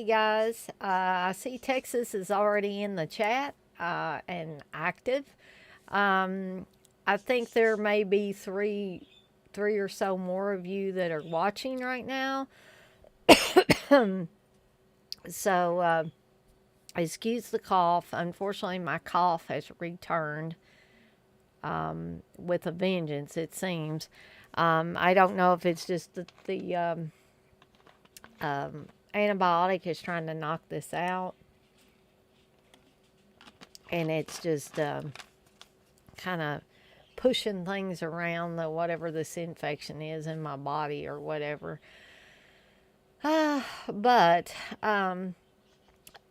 guys. I see Texas is already in the chat and active. Um, I think there may be three or so more of you that are watching right now. So, excuse the cough. Unfortunately, my cough has returned with a vengeance, it seems. I don't know if it's just the antibiotic is trying to knock this out, and it's just kind of pushing things around, the whatever this infection is in my body or whatever. But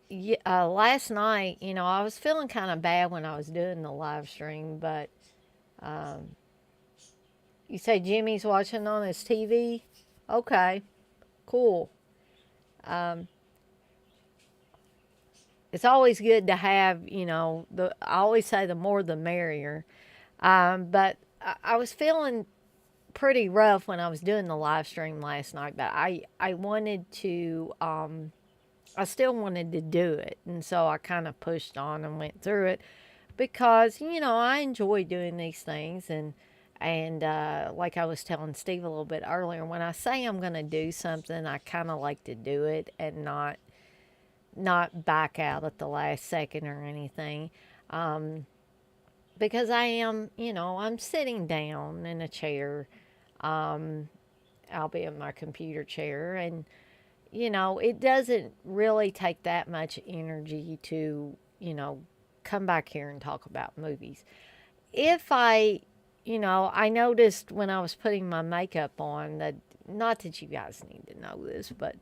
yeah, last night, I was feeling kind of bad when I was doing the live stream, but you say Jimmy's watching on his TV? Okay, cool. Um, it's always good to have, I always say the more the merrier. But I was feeling pretty rough when I was doing the live stream last night, but I wanted to, I still wanted to do it. And so I kind of pushed on and went through it because, I enjoy doing these things. And like I was telling Steve a little bit earlier, when I say I'm going to do something, I kind of like to do it and not back out at the last second or anything. Because I am, I'm sitting down in a chair. I'll be in my computer chair, and it doesn't really take that much energy to, come back here and talk about movies. If I noticed when I was putting my makeup on that, not that you guys need to know this, but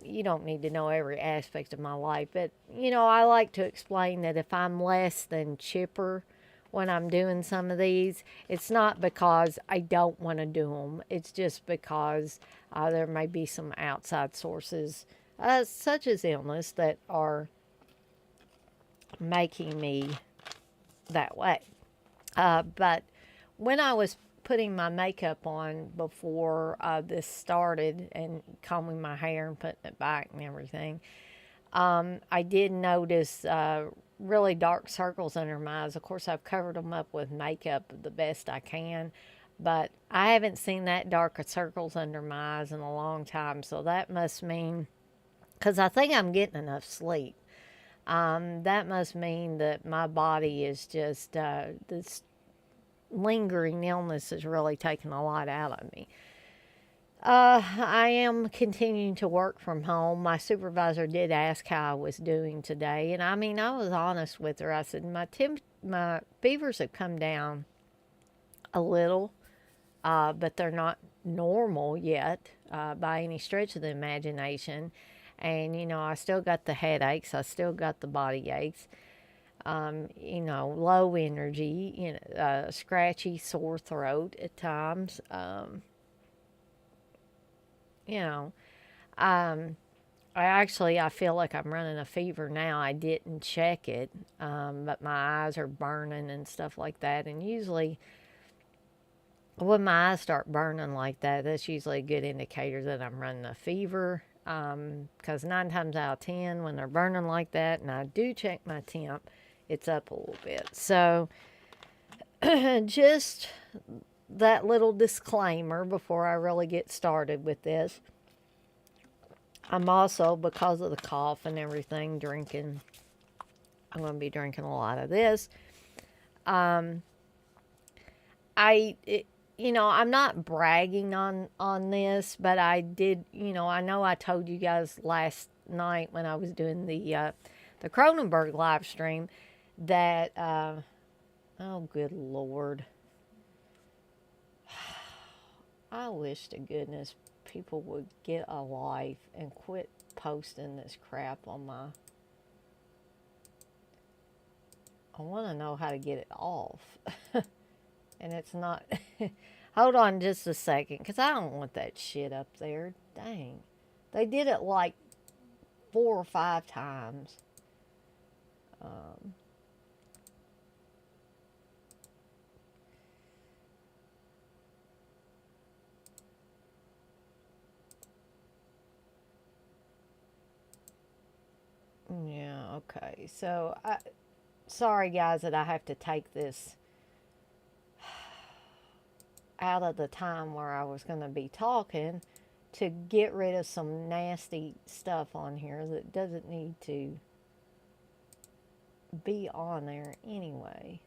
you don't need to know every aspect of my life. But, I like to explain that if I'm less than chipper when I'm doing some of these, it's not because I don't want to do them. It's just because there may be some outside sources, such as illness, that are making me that way. But when I was putting my makeup on before this started and combing my hair and putting it back and everything, I did notice really dark circles under my eyes. Of course, I've covered them up with makeup the best I can, but I haven't seen that dark circles under my eyes in a long time. So that must mean, because I think I'm getting enough sleep. That must mean that my body is just, this lingering illness is really taking a lot out of me. I am continuing to work from home. My supervisor did ask how I was doing today, and I mean, I was honest with her. I said my fevers have come down a little, but they're not normal yet by any stretch of the imagination. And I still got the headaches. I still got the body aches. Low energy. Scratchy, sore throat at times. You know, um, I feel like I'm running a fever now. I didn't check it, but my eyes are burning and stuff like that. And usually, when my eyes start burning like that, that's usually a good indicator that I'm running a fever. Because 9 times out of 10, when they're burning like that, and I do check my temp, it's up a little bit. So, just that little disclaimer before I really get started with this. I'm also, because of the cough and everything, I'm going to be drinking a lot of this. Um, I'm not bragging on this, but I did, I know I told you guys last night when I was doing the Cronenberg live stream that, oh, good Lord. I wish to goodness people would get a life and quit posting this crap on my... I want to know how to get it off. And it's not... Hold on just a second, because I don't want that shit up there. Dang. They did it like 4 or 5 times. Um, Okay, so sorry guys that I have to take this out of the time where I was going to be talking to get rid of some nasty stuff on here that doesn't need to be on there anyway.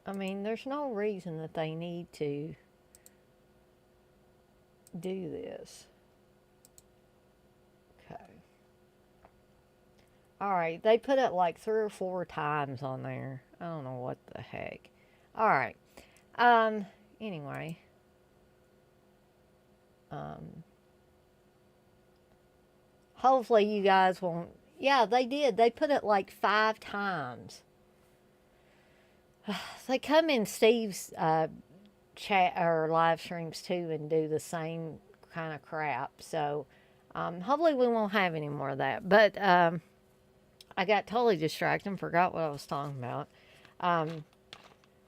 I mean, there's no reason that they need to do this. Okay. Alright, they put it like 3 or 4 times on there. I don't know what the heck. Alright. Anyway. Hopefully you guys won't. Yeah, they did. They put it like 5 times. They come in Steve's chat or live streams too and do the same kind of crap. So hopefully we won't have any more of that. But I got totally distracted and forgot what I was talking about.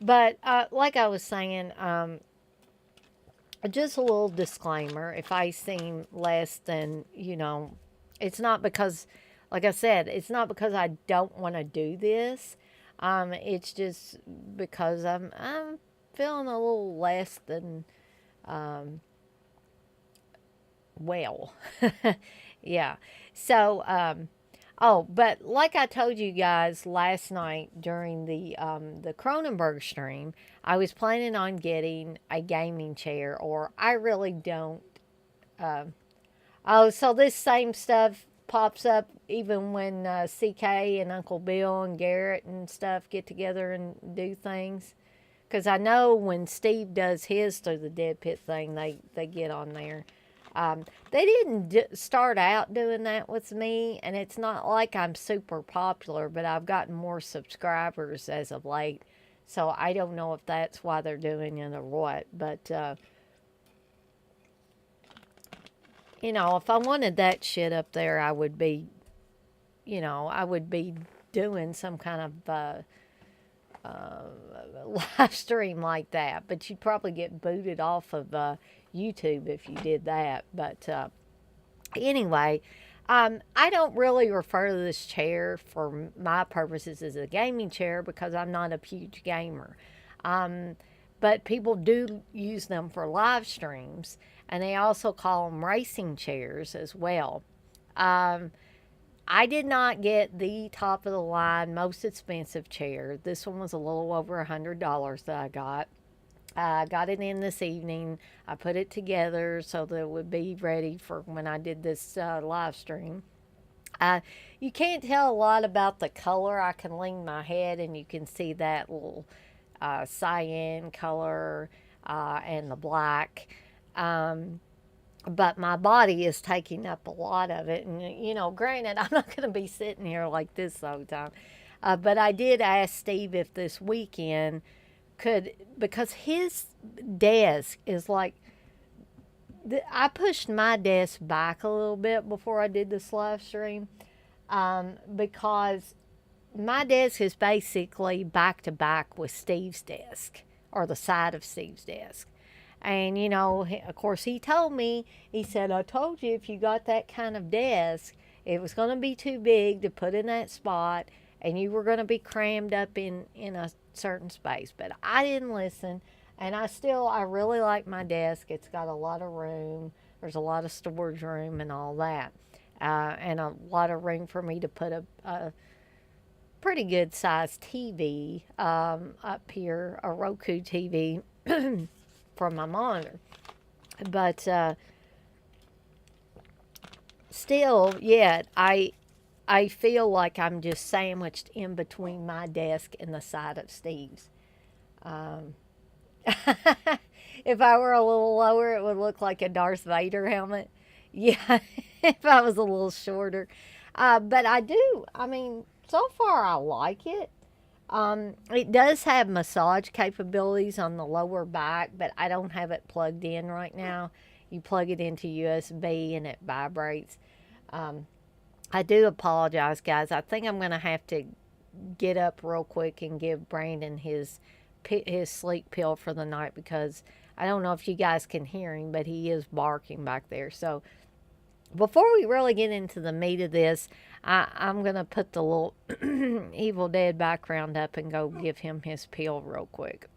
But like I was saying, just a little disclaimer. If I seem less than, it's not because, like I said, it's not because I don't want to do this. It's just because I'm feeling a little less than well. Yeah. So but like I told you guys last night during the Cronenberg stream, I was planning on getting a gaming chair, or I really don't. So this same stuff pops up even when CK and Uncle Bill and Garrett and stuff get together and do things. Because I know when Steve does his through the Dead Pit thing, they get on there. They didn't start out doing that with me, and it's not like I'm super popular, but I've gotten more subscribers as of late. So I don't know if that's why they're doing it or what. But, if I wanted that shit up there, I would be, doing some kind of live stream like that. But you'd probably get booted off of YouTube if you did that. But anyway, I don't really refer to this chair for my purposes as a gaming chair because I'm not a huge gamer. But people do use them for live streams, and they also call them racing chairs as well. I did not get the top of the line, most expensive chair. This one was a little over $100 that I got. I got it in this evening. I put it together so that it would be ready for when I did this live stream. You can't tell a lot about the color. I can lean my head and you can see that little cyan color and the black. But my body is taking up a lot of it. And, granted, I'm not going to be sitting here like this the whole time. But I did ask Steve if this weekend because his desk is like, I pushed my desk back a little bit before I did this live stream because my desk is basically back to back with Steve's desk, or the side of Steve's desk. And, of course, he told me, he said, I told you if you got that kind of desk, it was going to be too big to put in that spot, and you were going to be crammed up in a certain space. But I didn't listen, and I really like my desk. It's got a lot of room. There's a lot of storage room and all that. And a lot of room for me to put a pretty good sized TV up here, a Roku TV. From my monitor. But still, yet I feel like I'm just sandwiched in between my desk and the side of Steve's. If I were a little lower, it would look like a Darth Vader helmet. Yeah, if I was a little shorter. But so far I like it. It does have massage capabilities on the lower back, but I don't have it plugged in right now. You plug it into USB and it vibrates. I do apologize, guys. I think I'm going to have to get up real quick and give Brandon his sleep pill for the night because I don't know if you guys can hear him, but he is barking back there. So Before we really get into the meat of this, I'm going to put the little Evil Dead background up and go give him his pill real quick.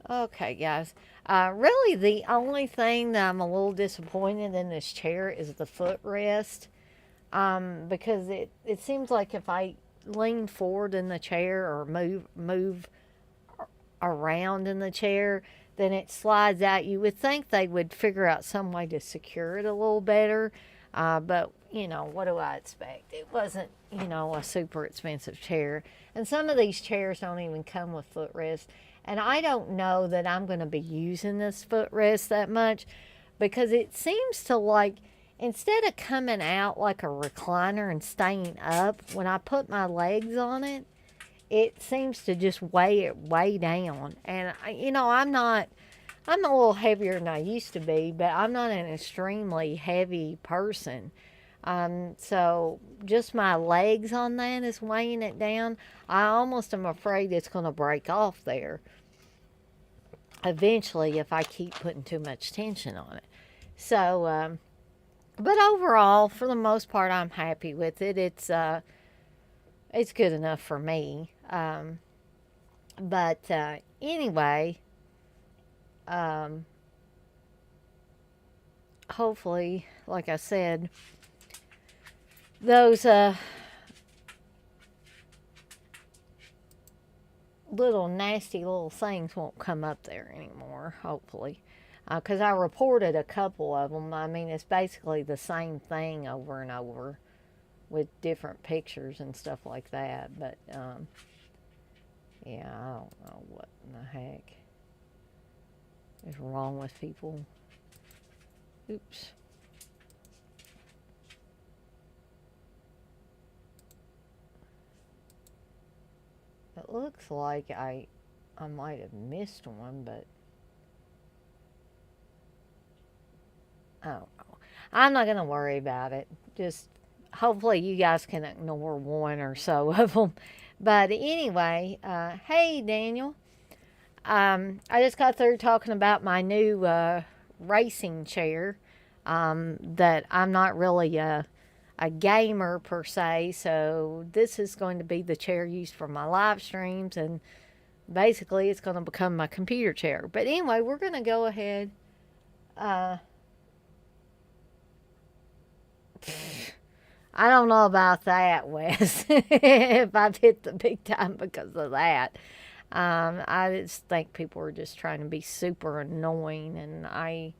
Okay, guys. Really, the only thing that I'm a little disappointed in this chair is the footrest. Because it seems like if I lean forward in the chair or move around in the chair, then it slides out. You would think they would figure out some way to secure it a little better. But, what do I expect? It wasn't, a super expensive chair. And some of these chairs don't even come with footrests. And I don't know that I'm going to be using this footrest that much because it seems to like, instead of coming out like a recliner and staying up, when I put my legs on it, it seems to just weigh it way down. And I'm a little heavier than I used to be, but I'm not an extremely heavy person. So just my legs on that is weighing it down. I almost am afraid it's going to break off there eventually if I keep putting too much tension on it. So, but overall, for the most part, I'm happy with it. It's good enough for me. But anyway, um, hopefully, like I said, those little nasty little things won't come up there anymore, hopefully. Because I reported a couple of them. I mean, it's basically the same thing over and over with different pictures and stuff like that. But, yeah, I don't know what in the heck is wrong with people. Oops. It looks like I might have missed one, but I don't know. I'm not going to worry about it. Just hopefully you guys can ignore one or so of them. But anyway, hey, Daniel. I just got through talking about my new racing chair. That I'm not really a gamer per se, so this is going to be the chair used for my live streams, and basically it's going to become my computer chair. But anyway, we're going to go ahead. I don't know about that, Wes. If I've hit the big time because of that. I just think people are just trying to be super annoying, and I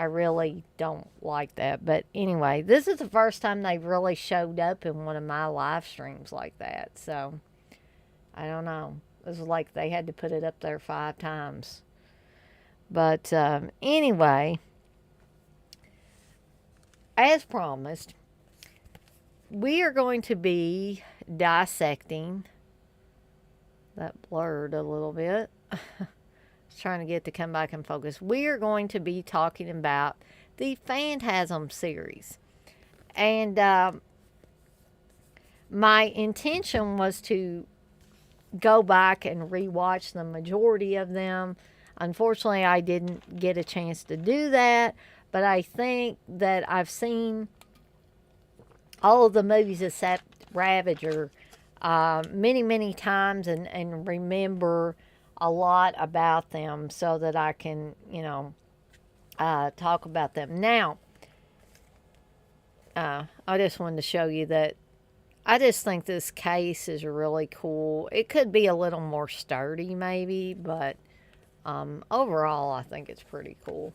really don't like that. But anyway, this is the first time they've really showed up in one of my live streams like that. So, I don't know. It was like they had to put it up there 5 times. But anyway, as promised, we are going to be dissecting. That blurred a little bit. Trying to get it to come back and focus. We are going to be talking about the Phantasm series. And my intention was to go back and rewatch the majority of them. Unfortunately, I didn't get a chance to do that, but I think that I've seen all of the movies except Ravager many, many times and remember a lot about them so that I can, talk about them. Now, I just wanted to show you that I just think this case is really cool. It could be a little more sturdy maybe, but overall I think it's pretty cool.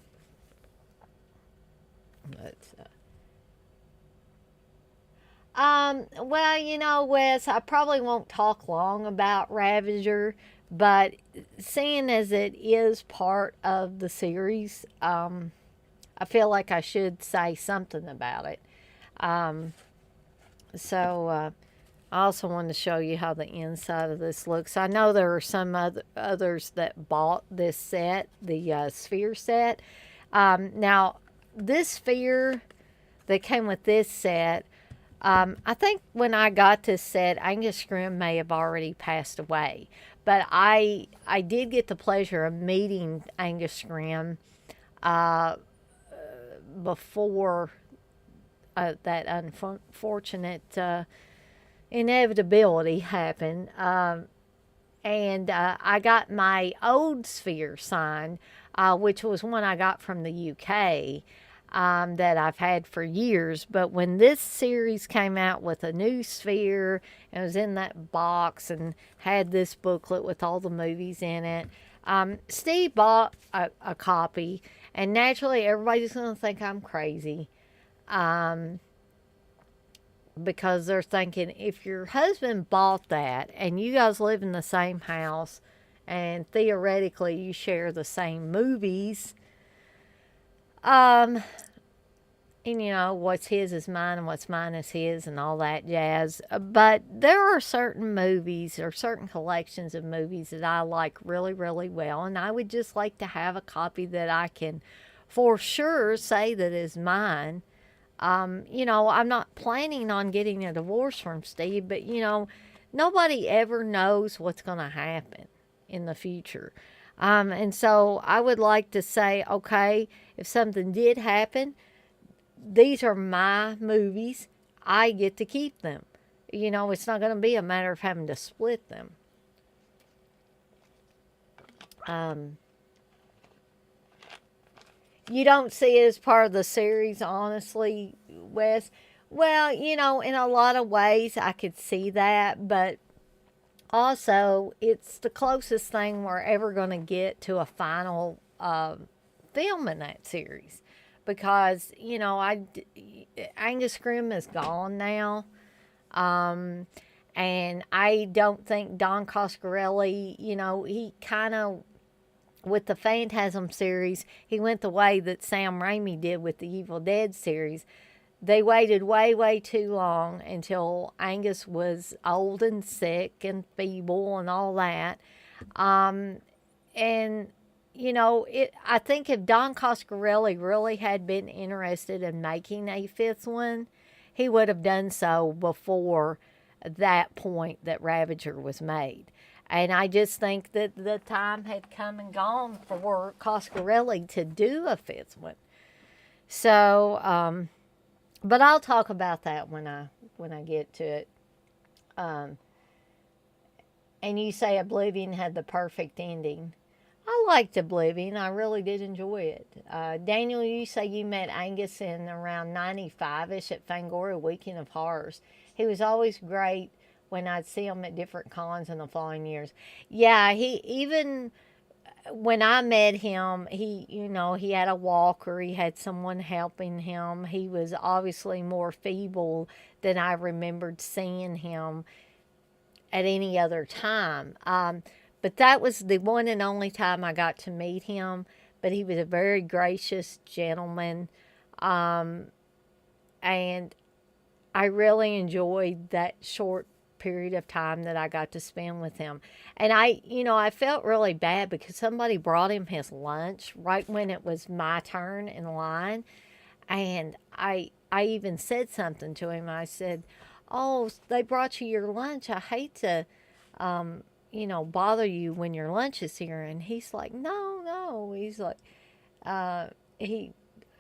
But, well, Wes, I probably won't talk long about Ravager, but seeing as it is part of the series, I feel like I should say something about it. So I also wanted to show you how the inside of this looks. I know there are some others that bought this set, the sphere set. Now, this sphere that came with this set, I think when I got this set, Angus Scrimm may have already passed away. But I did get the pleasure of meeting Angus Scrimm before that unfortunate inevitability happened. And I got my old sphere signed, which was one I got from the UK. That I've had for years. But when this series came out with a new sphere, and it was in that box and had this booklet with all the movies in it, Steve bought a copy, and naturally everybody's going to think I'm crazy. Because they're thinking, if your husband bought that and you guys live in the same house and theoretically you share the same movies, and what's his is mine and what's mine is his and all that jazz. But there are certain movies or certain collections of movies that I like really, really well. And I would just like to have a copy that I can for sure say that is mine. I'm not planning on getting a divorce from Steve, but nobody ever knows what's going to happen in the future. And so I would like to say, okay, if something did happen, these are my movies. I get to keep them. It's not going to be a matter of having to split them. You don't see it as part of the series, honestly, Wes. Well, in a lot of ways I could see that, but Also, it's the closest thing we're ever going to get to a final film in that series, because Angus Scrimm is gone now. Um, and I don't think Don Coscarelli, he kind of, with the Phantasm series, he went the way that Sam Raimi did with the Evil Dead series. They waited way, way too long until Angus was old and sick and feeble and all that. Um, and I think if Don Coscarelli really had been interested in making a fifth one, he would have done so before that point that Ravager was made. And I just think that the time had come and gone for Coscarelli to do a fifth one. So, but I'll talk about that when I get to it. Um, and you say Oblivion had the perfect ending. I liked Oblivion. I really did enjoy it. Daniel, you say you met Angus in around 95-ish at Fangoria Weekend of Horrors. He was always great when I'd see him at different cons in the following years. Yeah, he even when I met him, he had a walker. He had someone helping him. He was obviously more feeble than I remembered seeing him at any other time. But that was the one and only time I got to meet him. But he was a very gracious gentleman. Um, and I really enjoyed that short period of time that I got to spend with him. And I felt really bad because somebody brought him his lunch right when it was my turn in line. And I even said something to him. I said, "Oh, they brought you your lunch. I hate to bother you when your lunch is here." And he's like, "No, no." He's like, he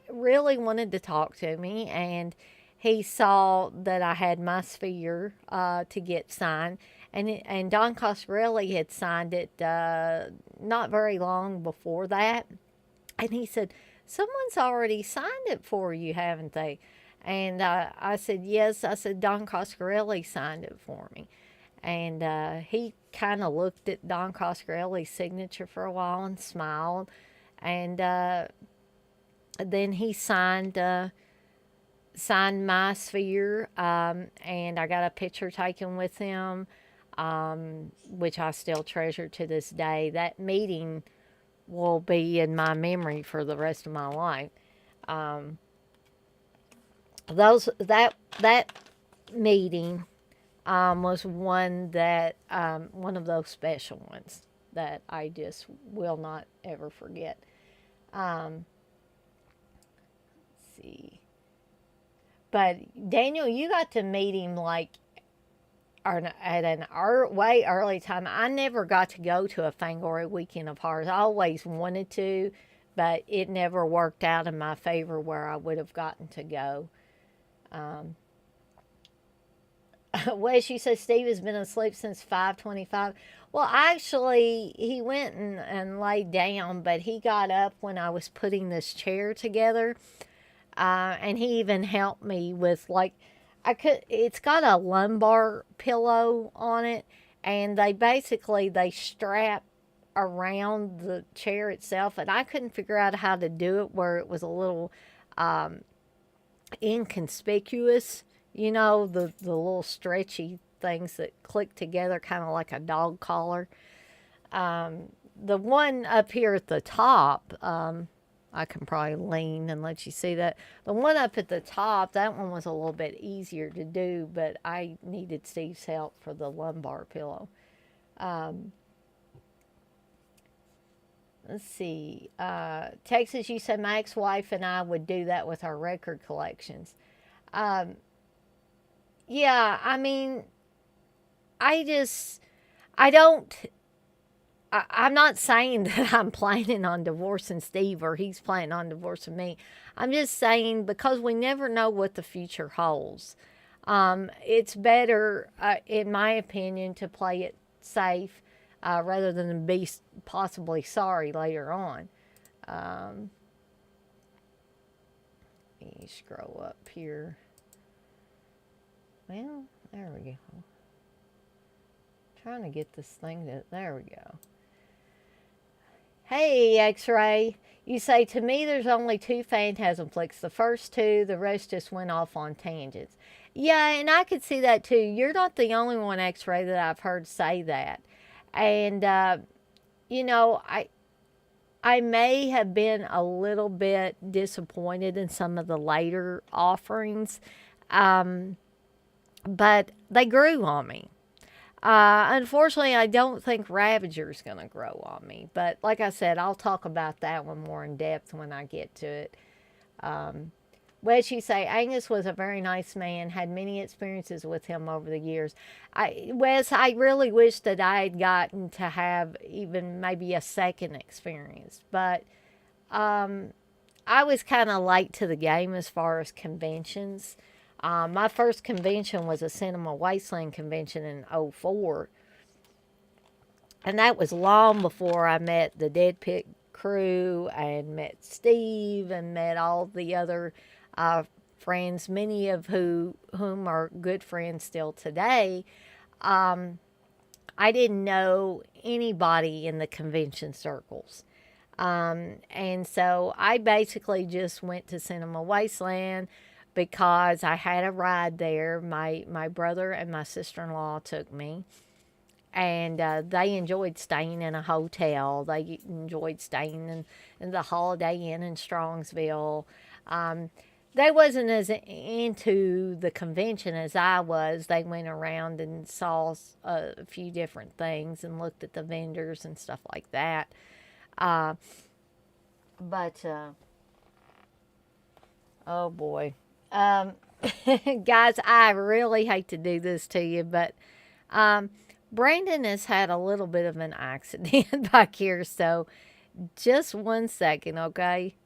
really wanted to talk to me, and he saw that I had my sphere to get signed. And Don Coscarelli had signed it not very long before that. And he said, "Someone's already signed it for you, haven't they?" And I said, "Yes." I said, "Don Coscarelli signed it for me." And he kind of looked at Don Coscarelli's signature for a while and smiled. And then he signed my sphere, and I got a picture taken with him, which I still treasure to this day. That meeting will be in my memory for the rest of my life. Um, that meeting was one of those special ones that I just will not ever forget. Um, let's see, but Daniel, you got to meet him like at an way early time. I never got to go to a Fangoria Weekend of Horrors. I always wanted to, but it never worked out in my favor where I would have gotten to go. Um, Wes, you said Steve has been asleep since 5:25. Well, actually, he went and laid down, but he got up when I was putting this chair together, and he even helped me with like I could. It's got a lumbar pillow on it, and they strap around the chair itself, and I couldn't figure out how to do it where it was a little um, inconspicuous. The little stretchy things that click together, kind of like a dog collar. The one up here at the top, I can probably lean and let you see that. The one up at the top, that one was a little bit easier to do, but I needed Steve's help for the lumbar pillow. Um, let's see. Texas, you said my ex-wife and I would do that with our record collections. Um, yeah, I mean, I just, I don't, I'm not saying that I'm planning on divorcing Steve or he's planning on divorcing me. I'm just saying because we never know what the future holds. It's better, in my opinion, to play it safe rather than be possibly sorry later on. Um, let me scroll up here. Well, there we go. trying to get this thing to, there we go. Hey, X-Ray. You say, to me, there's only two Phantasm flicks. The first two, the rest just went off on tangents. Yeah, and I could see that too. You're not the only one, X-Ray, that I've heard say that. And, you know, I may have been a little bit disappointed in some of the later offerings, um, but they grew on me. Unfortunately, I don't think Ravager's going to grow on me. But like I said, I'll talk about that one more in depth when I get to it. Wes, you say Angus was a very nice man, had many experiences with him over the years. Wes, I really wish that I had gotten to have even maybe a second experience. But I was kind of late to the game as far as conventions. My first convention was a Cinema Wasteland convention in '04, and that was long before I met the Dead Pit crew and met Steve and met all the other friends, many of whom are good friends still today. I didn't know anybody in the convention circles. And so I basically just went to Cinema Wasteland because I had a ride there. My brother and my sister-in-law took me, and they enjoyed staying in a hotel. They enjoyed staying in the Holiday Inn in Strongsville. They wasn't as into the convention as I was. They went around and saw a few different things and looked at the vendors and stuff like that. Uh, but oh boy, um, guys, I really hate to do this to you, but um, Brandon has had a little bit of an accident back here, so just 1 second, okay?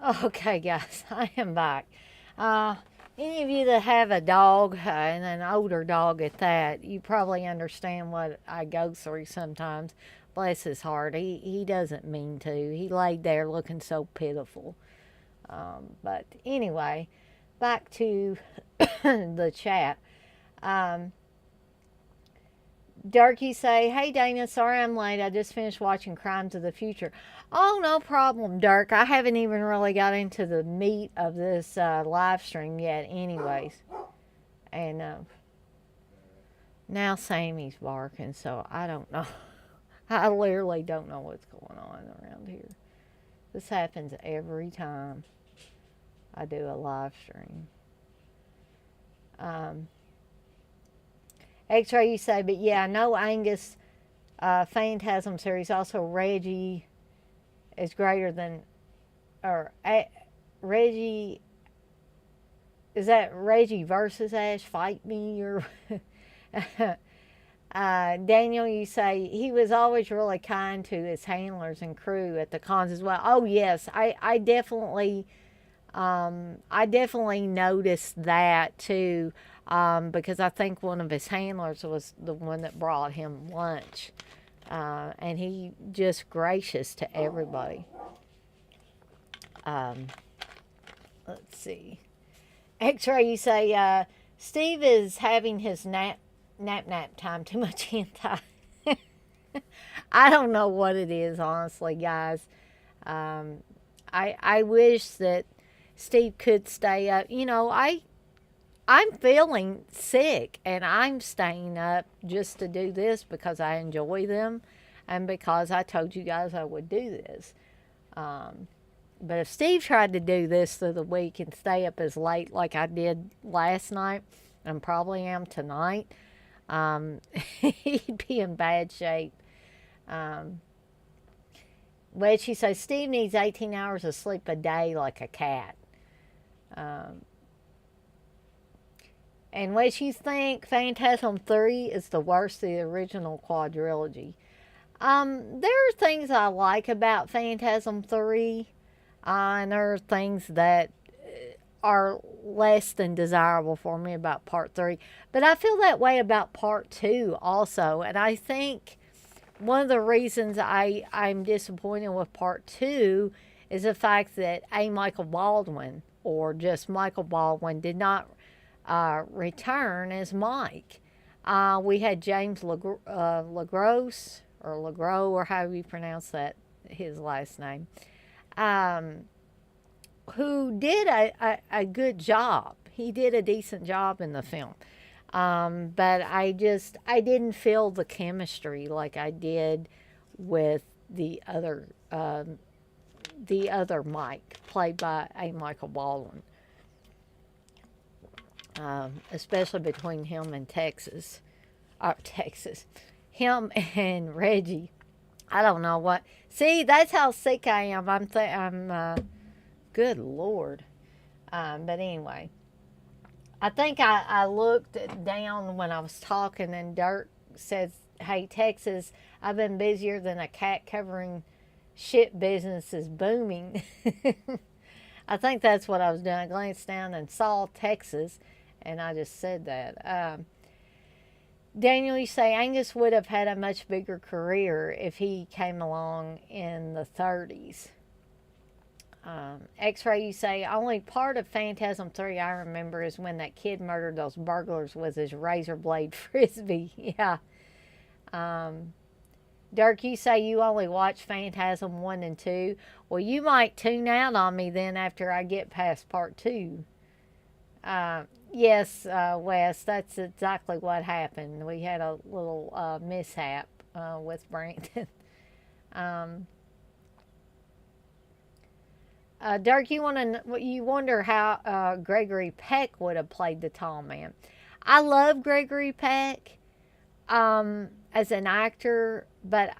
Okay, guys, I am back. Uh, any of you that have a dog, and an older dog at that, you probably understand what I go through sometimes. Bless his heart. He doesn't mean to. He laid there looking so pitiful. But anyway, back to the chat. Um, Dirk, you say, hey Dana, sorry I'm late. I just finished watching Crimes of the Future. Oh, no problem, Dirk. I haven't even really got into the meat of this live stream yet, anyways. And now Sammy's barking, so I don't know. I literally don't know what's going on around here. This happens every time I do a live stream. X-Ray, you say, but yeah, I know Angus Phantasm series. Also, Reggie is greater than, or Reggie, is that Reggie versus Ash? Fight me, or Daniel, you say he was always really kind to his handlers and crew at the cons as well. Oh yes, I definitely noticed that too. Because I think one of his handlers was the one that brought him lunch. And he just gracious to everybody. Let's see. X-Ray, you say, Steve is having his nap time. Too much hentai. I don't know what it is, honestly, guys. I wish that Steve could stay up. You know, I'm feeling sick and I'm staying up just to do this because I enjoy them and because I told you guys I would do this. But if Steve tried to do this through the week and stay up as late like I did last night and probably am tonight, he'd be in bad shape. Well, she says Steve needs 18 hours of sleep a day like a cat. And what you think Phantasm 3 is the worst of the original quadrilogy. There are things I like about Phantasm 3, and there are things that are less than desirable for me about Part 3. But I feel that way about Part 2 also, and I think one of the reasons I'm disappointed with Part 2 is the fact that A. Michael Baldwin, or just Michael Baldwin, did not return as Mike. We had James LaGrosse, or Legros, or however you pronounce that, his last name, who did a good job. He did a decent job in the film. But I didn't feel the chemistry like I did with the other Mike, played by A. Michael Baldwin. Especially between him and him and Reggie. I don't know what. See, that's how sick I am. Good Lord. But anyway, I think I looked down when I was talking, and Dirk says, "Hey, Texas, I've been busier than a cat covering shit. Business is booming." I think that's what I was doing. I glanced down and saw Texas. And I just said that. Daniel, you say Angus would have had a much bigger career if he came along in the 30s. X-Ray, you say only part of Phantasm 3 I remember is when that kid murdered those burglars with his razor blade frisbee. Yeah. Dirk, you say you only watch Phantasm 1 and 2. Well, you might tune out on me then after I get past part 2. Yes, Wes, that's exactly what happened. We had a little mishap with Brandon. Dirk, you wonder how Gregory Peck would have played the tall man. I love Gregory Peck as an actor, but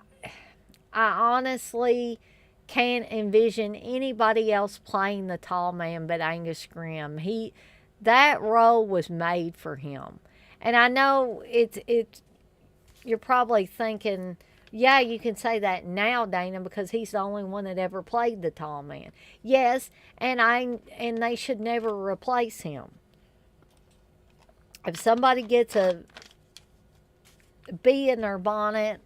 I honestly can't envision anybody else playing the tall man but Angus Scrimm. That role was made for him. And I know it's you're probably thinking Yeah, you can say that now, Dana, because he's the only one that ever played the tall man. Yes, and they should never replace him. If somebody gets a bee in their bonnet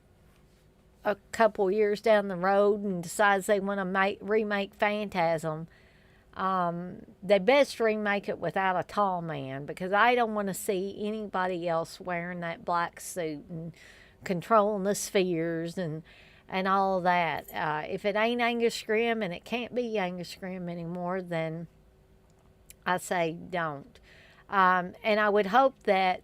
a couple years down the road and decides they want to remake Phantasm, they best remake it without a tall man, because I don't want to see anybody else wearing that black suit and controlling the spheres and all of that. If it ain't Angus Scrimm and it can't be Angus Scrimm anymore, then I say don't. And I would hope that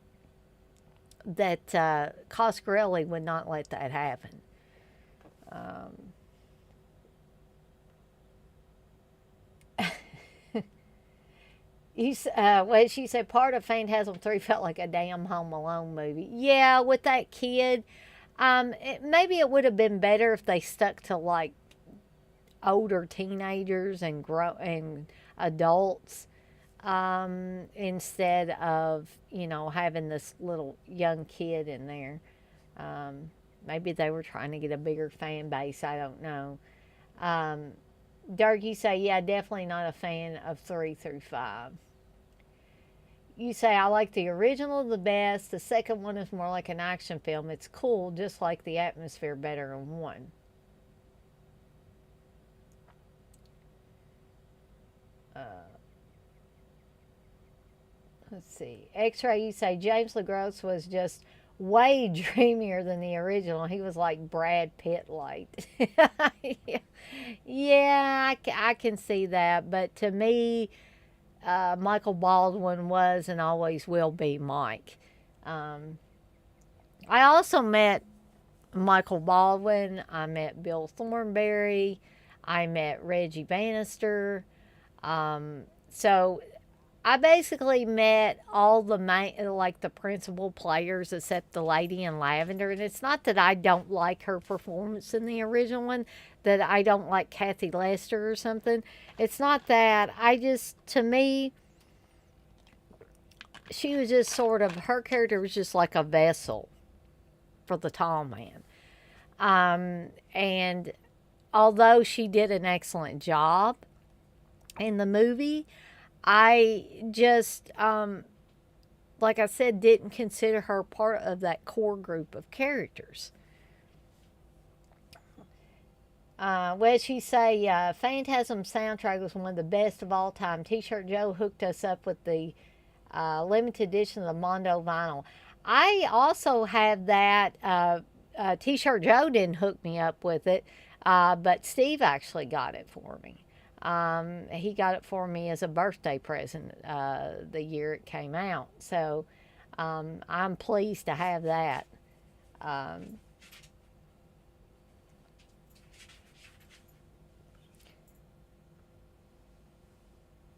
Coscarelli would not let that happen. Well, she said part of Phantasm 3 felt like a damn Home Alone movie. Yeah, with that kid. Maybe it would have been better if they stuck to like older teenagers and adults, instead of, having this little young kid in there. Maybe they were trying to get a bigger fan base. I don't know. Dirk, you say, yeah, definitely not a fan of 3 through 5. You say, I like the original the best. The second one is more like an action film. It's cool, just like the atmosphere better in 1. Let's see. X-Ray, you say, James LeGros was just way dreamier than the original. He was like Brad Pitt light. Yeah, I can see that. But to me, Michael Baldwin was and always will be Mike. I also met Michael Baldwin. I met Bill Thornberry. I met Reggie Bannister. So I basically met all the the principal players except the lady in lavender. And it's not that I don't like her performance in the original one, that I don't like Kathy Lester or something. It's not that. To me, she was just her character was just like a vessel for the tall man. And although she did an excellent job in the movie, I just, like I said, didn't consider her part of that core group of characters. Well, she say, Phantasm soundtrack was one of the best of all time. T-Shirt Joe hooked us up with the limited edition of the Mondo vinyl. I also have that. T-Shirt Joe didn't hook me up with it, but Steve actually got it for me. He got it for me as a birthday present the year it came out. So I'm pleased to have that.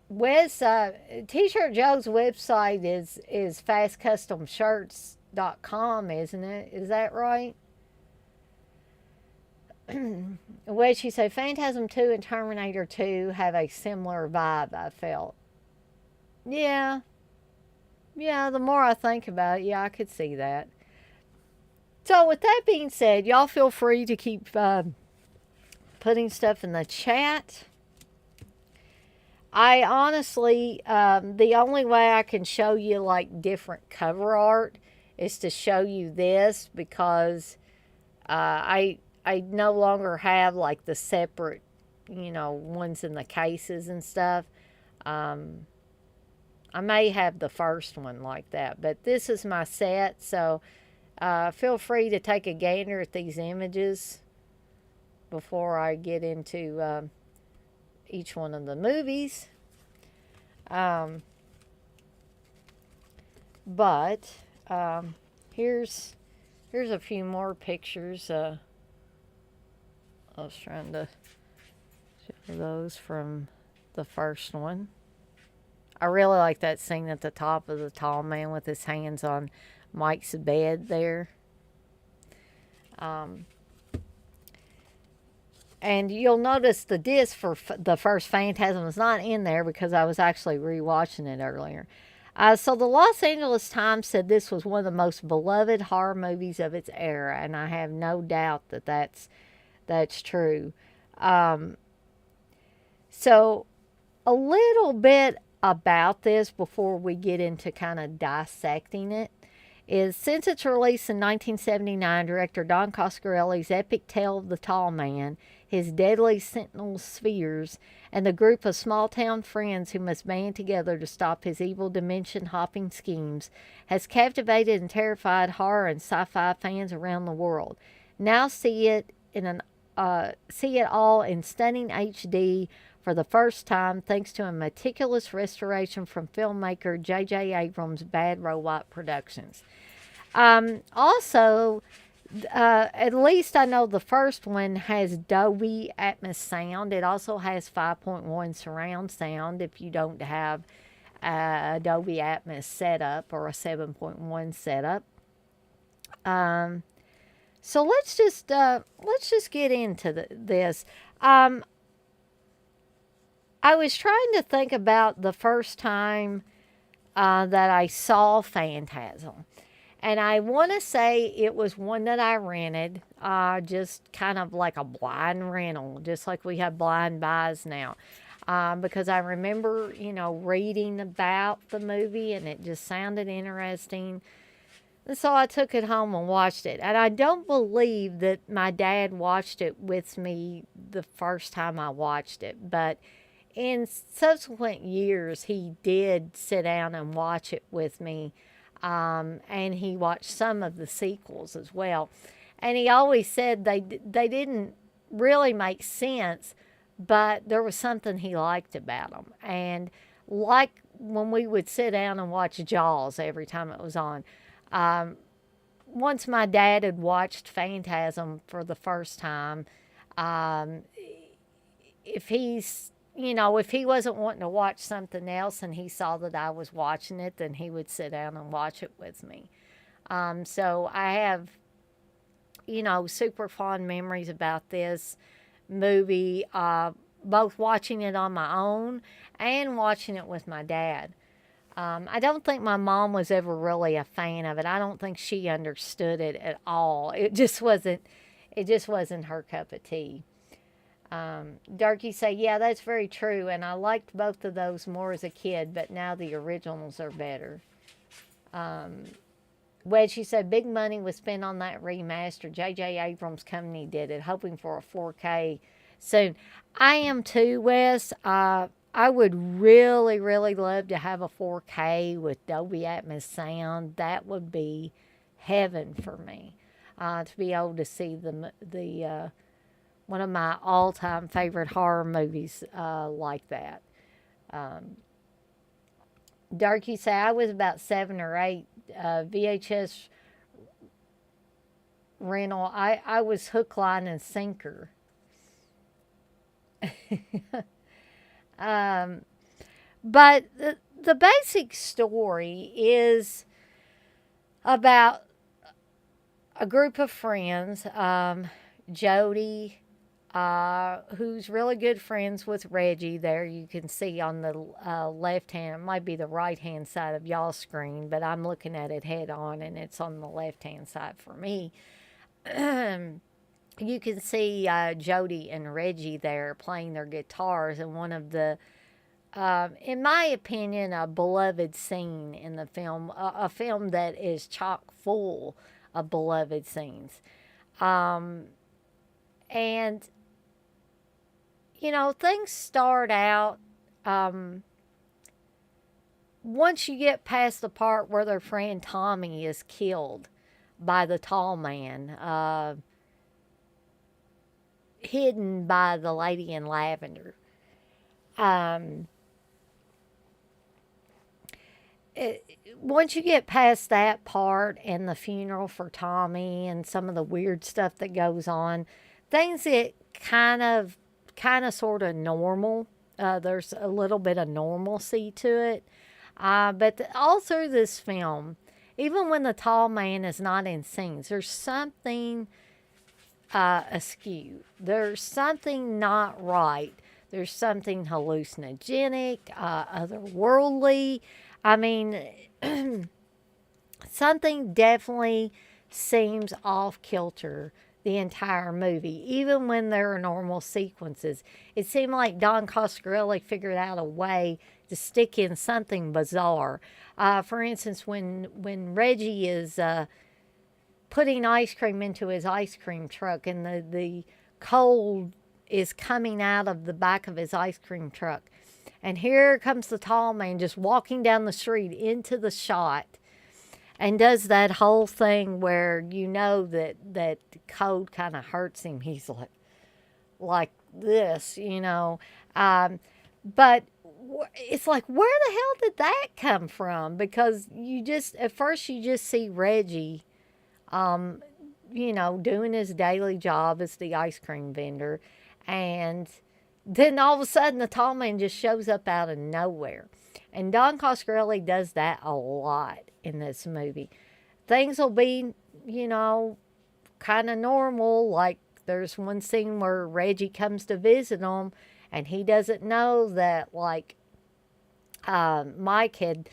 T-Shirt Joe's website is fastcustomshirts.com, isn't it? Is that right? Well, she said Phantasm 2 and Terminator 2 have a similar vibe, I felt. Yeah. Yeah, the more I think about it, yeah, I could see that. So, with that being said, y'all feel free to keep putting stuff in the chat. I honestly, the only way I can show you like different cover art is to show you this, because I no longer have like the separate, ones in the cases and stuff. I may have the first one like that, but this is my set, so feel free to take a gander at these images before I get into each one of the movies. But here's a few more pictures. I was trying to show those from the first one. I really like that scene at the top of the tall man with his hands on Mike's bed there. And you'll notice the disc for the first Phantasm is not in there because I was actually rewatching it earlier. So the Los Angeles Times said this was one of the most beloved horror movies of its era, and I have no doubt that that's true. Um, so a little bit about this before we get into kind of dissecting it is since its release in 1979, director Don Coscarelli's epic tale of the tall man, his deadly sentinel spheres, and the group of small town friends who must band together to stop his evil dimension hopping schemes has captivated and terrified horror and sci-fi fans around the world. Now see it all in stunning HD for the first time thanks to a meticulous restoration from filmmaker J.J. Abrams' Bad Robot Productions. Also, at least I know the first one has Dolby Atmos sound. It also has 5.1 surround sound if you don't have a Dolby Atmos setup or a 7.1 setup. So let's just get into this. I was trying to think about the first time that I saw Phantasm. And I want to say it was one that I rented, just kind of like a blind rental, just like we have blind buys now. Because I remember, reading about the movie and it just sounded interesting. And so I took it home and watched it. And I don't believe that my dad watched it with me the first time I watched it. But in subsequent years, he did sit down and watch it with me. And he watched some of the sequels as well. And he always said they didn't really make sense, but there was something he liked about them. And like when we would sit down and watch Jaws every time it was on, once my dad had watched Phantasm for the first time, if if he wasn't wanting to watch something else and he saw that I was watching it, then he would sit down and watch it with me. So I have, super fond memories about this movie, both watching it on my own and watching it with my dad. I don't think my mom was ever really a fan of it. I don't think she understood it at all. It just wasn't her cup of tea. Darky say, yeah, that's very true, and I liked both of those more as a kid, but now the originals are better. Wedgie said, big money was spent on that remaster. J.J. Abrams' company did it, hoping for a 4K soon. I am too, Wes. I would really, really love to have a 4K with Dolby Atmos sound. That would be heaven for me, to be able to see the one of my all-time favorite horror movies like that. Darky say I was about 7 or 8. VHS rental. I was hook, line, and sinker. But the basic story is about a group of friends. Jody, who's really good friends with Reggie. There you can see on the left hand, it might be the right hand side of y'all's screen, but I'm looking at it head on and it's on the left hand side for me. You can see Jody and Reggie there playing their guitars, and one of the, in my opinion, a beloved scene in the film, a film that is chock full of beloved scenes. And, things start out, once you get past the part where their friend Tommy is killed by the tall man, hidden by the lady in lavender. Once you get past that part and the funeral for Tommy and some of the weird stuff that goes on, things get kind of sort of normal. There's a little bit of normalcy to it. But all through this film, even when the tall man is not in scenes, there's something askew. There's something not right. There's something hallucinogenic, otherworldly. I mean, something definitely seems off kilter the entire movie, even when there are normal sequences. It seemed like Don Coscarelli figured out a way to stick in something bizarre. For instance, when Reggie is putting ice cream into his ice cream truck, and the cold is coming out of the back of his ice cream truck. And here comes the tall man just walking down the street into the shot and does that whole thing where you know that cold kind of hurts him. He's like this, you know. But it's like, where the hell did that come from? Because you just, at first, you just see Reggie, you know, doing his daily job as the ice cream vendor. And then all of a sudden, the tall man just shows up out of nowhere. And Don Coscarelli does that a lot in this movie. Things will be, you know, kind of normal. Like there's one scene where Reggie comes to visit him, and he doesn't know that, like, Mike had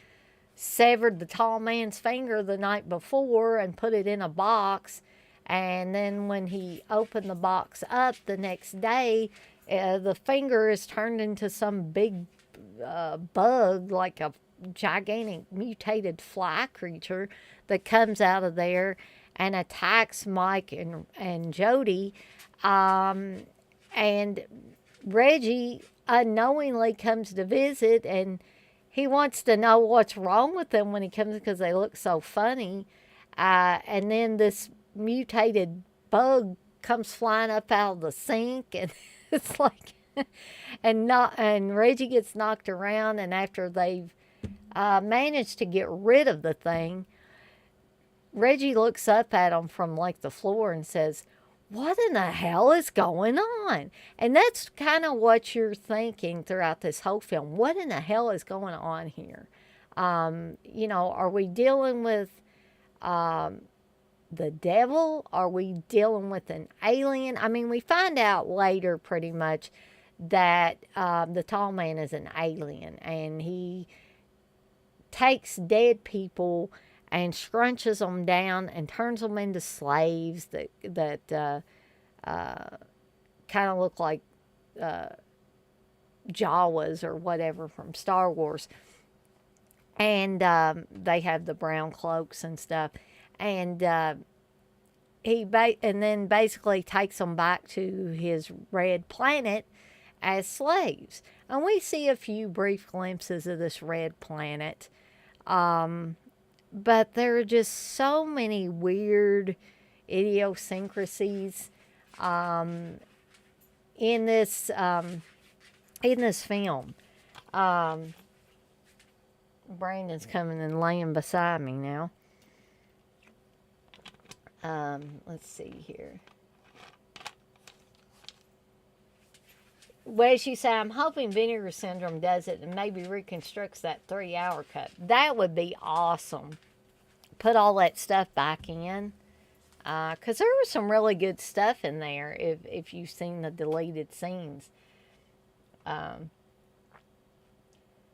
severed the tall man's finger the night before and put it in a box. And then when he opened the box up the next day, the finger is turned into some big bug, like a gigantic mutated fly creature that comes out of there and attacks Mike and Jody. And Reggie unknowingly comes to visit, and he wants to know what's wrong with them when he comes because they look so funny. And then this mutated bug comes flying up out of the sink, and it's like, and Reggie gets knocked around, and after they've managed to get rid of the thing, Reggie looks up at him from like the floor and says, "What in the hell is going on?" And that's kind of what you're thinking throughout this whole film. What in the hell is going on here? You know, are we dealing with the devil? Are we dealing with an alien? I mean, we find out later pretty much that the tall man is an alien, and he takes dead people and scrunches them down and turns them into slaves that kind of look like Jawas or whatever from Star Wars. And they have the brown cloaks and stuff. And and then basically takes them back to his red planet as slaves. And we see a few brief glimpses of this red planet. But there are just so many weird idiosyncrasies in this film. Brandon's coming and laying beside me now. Let's see here. Well, as you say, I'm hoping Vinegar Syndrome does it and maybe reconstructs that 3-hour cut. That would be awesome. Put all that stuff back in. Because there was some really good stuff in there if you've seen the deleted scenes.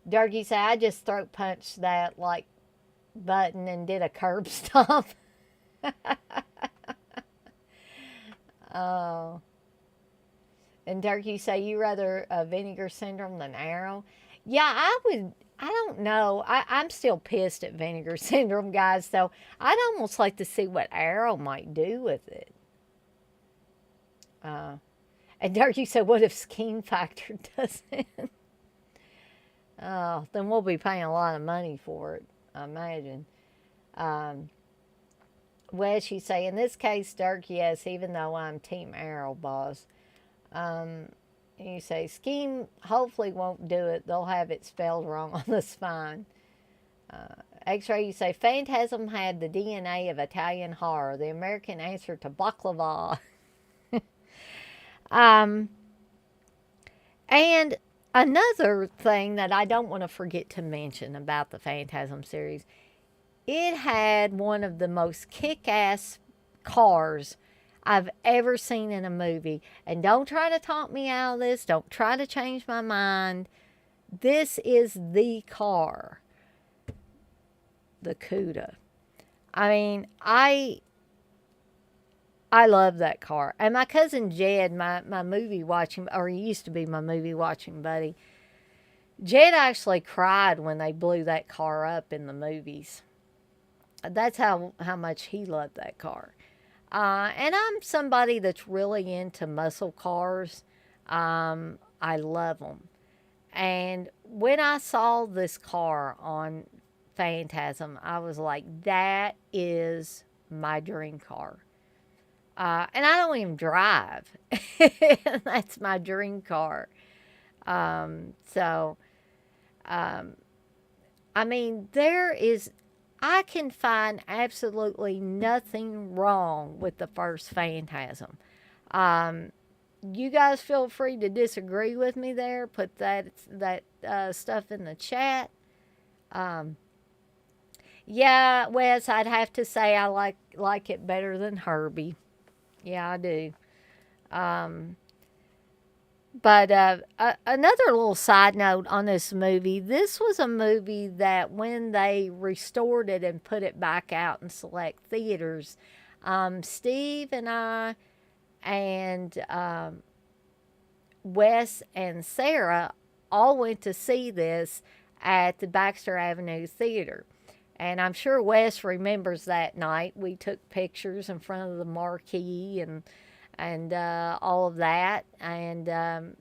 Darky said, I just throat punched that like button and did a curb stomp. Oh. And Turkey say you rather Vinegar Syndrome than Arrow? Yeah, I don't know. I'm still pissed at Vinegar Syndrome, guys. So I'd almost like to see what Arrow might do with it. And Turkey said, what if Scheme Factor doesn't? Oh, then we'll be paying a lot of money for it, I imagine. Well, she say, in this case, Dirk, yes, even though I'm Team Arrow, boss. You say, Scheme hopefully won't do it. They'll have it spelled wrong on the spine. X-Ray, you say, Phantasm had the DNA of Italian horror, the American answer to baklava. And another thing that I don't want to forget to mention about the Phantasm series, it had one of the most kick-ass cars I've ever seen in a movie. And don't try to talk me out of this. Don't try to change my mind. This is the car. the Cuda. I mean, I love that car. And my cousin Jed, my movie watching, or he used to be my movie watching buddy, Jed actually cried when they blew that car up in the movies. That's how much he loved that car. And I'm somebody that's really into muscle cars. I love them. And when I saw this car on Phantasm, I was like, that is my dream car. And I don't even drive. That's my dream car. So, um, I mean, I can find absolutely nothing wrong with the first Phantasm. Um, you guys feel free to disagree with me there. Put that stuff in the chat. Um, yeah, Wes, I'd have to say I like it better than Herbie. Yeah, I do. Um, but another little side note on this movie, this was a movie that when they restored it and put it back out in select theaters, Steve and I and Wes and Sarah all went to see this at the Baxter Avenue Theater. And I'm sure Wes remembers that night. We took pictures in front of the marquee and all of that. And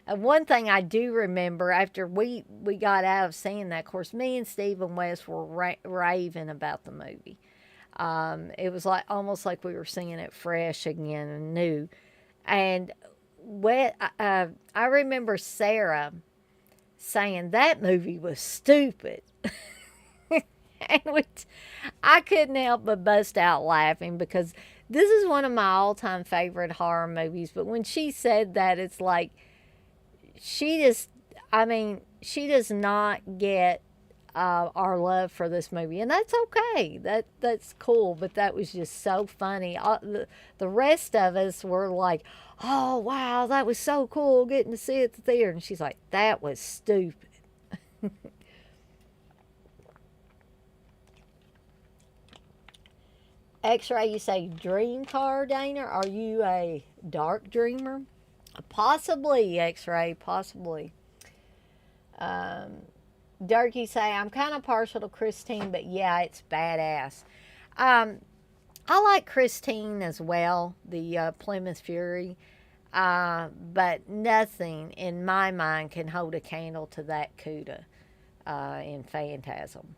one thing I do remember after we got out of seeing that, of course, me and Steve and Wes were raving about the movie. It was like almost like we were seeing it fresh again and new. And I remember Sarah saying that movie was stupid. and I couldn't help but bust out laughing because this is one of my all-time favorite horror movies. But when she said that, it's like she just, I mean, she does not get our love for this movie, and that's okay. That's cool. But that was just so funny. The rest of us were like, "Oh wow, that was so cool getting to see it at the theater," and she's like, "That was stupid." X-Ray, you say dream car, Dana? Are you a dark dreamer? Possibly, X-Ray, possibly. Um, Dirk, you say, I'm kind of partial to Christine, but yeah, it's badass. Um, I like Christine as well, the Plymouth Fury, but nothing in my mind can hold a candle to that CUDA in Phantasm.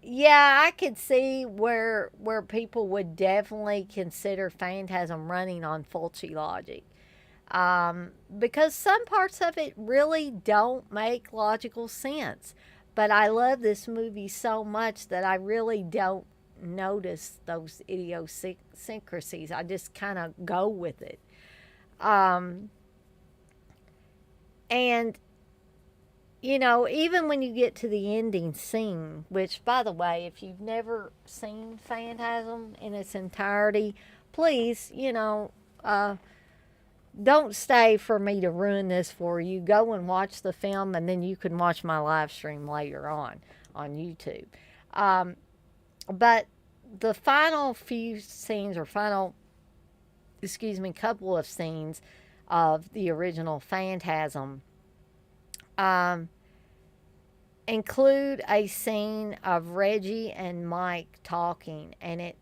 Yeah, I could see where people would definitely consider Phantasm running on faulty logic. Because some parts of it really don't make logical sense. But I love this movie so much that I really don't notice those idiosyncrasies. I just kind of go with it. Um, and even when you get to the ending scene, which, by the way, if you've never seen Phantasm in its entirety, please, don't stay for me to ruin this for you. Go and watch the film, and then you can watch my live stream later on YouTube. Um, but the final few scenes, or couple of scenes of the original Phantasm, um, include a scene of Reggie and Mike talking, and it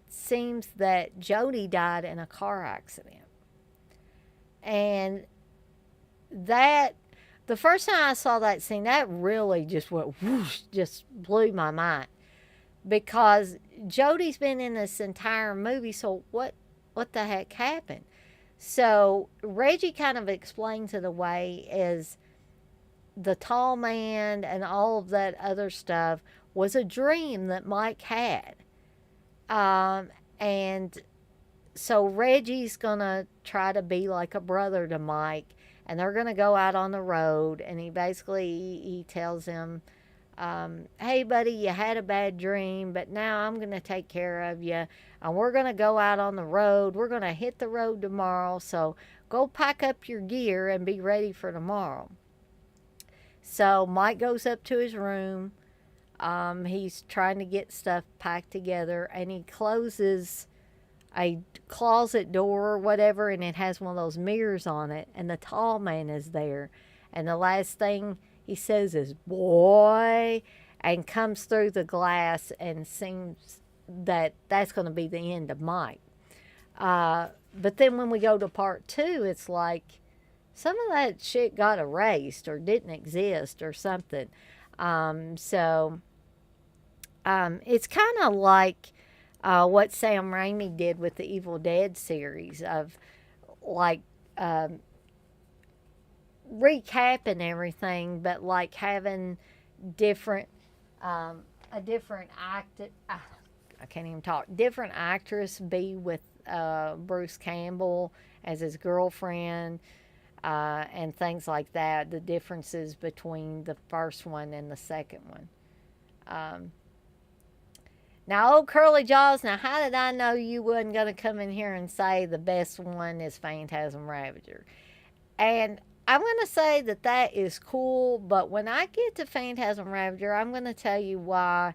seems that Jody died in a car accident. And that, the first time I saw that scene, that really just went whoosh, just blew my mind. Because Jody's been in this entire movie, so what the heck happened? So Reggie kind of explains it away as the tall man and all of that other stuff was a dream that Mike had. And so Reggie's going to try to be like a brother to Mike, and they're going to go out on the road, and he tells him, hey, buddy, you had a bad dream, but now I'm going to take care of you, and we're going to go out on the road. We're going to hit the road tomorrow, so go pack up your gear and be ready for tomorrow. So Mike goes up to his room. He's trying to get stuff packed together, and he closes a closet door or whatever, and it has one of those mirrors on it, and the tall man is there. And the last thing he says is, "Boy," and comes through the glass, and seems that that's going to be the end of Mike. But then when we go to part two, it's like some of that shit got erased or didn't exist or something. So it's kind of like what Sam Raimi did with the Evil Dead series of like recapping everything, but like having different a different act. I can't even talk. Different actress be with Bruce Campbell as his girlfriend. And things like that, the differences between the first one and the second one. Now, old Curly Jaws, now how did I know you wasn't going to come in here and say the best one is Phantasm Ravager? And I'm going to say that that is cool, but when I get to Phantasm Ravager, I'm going to tell you why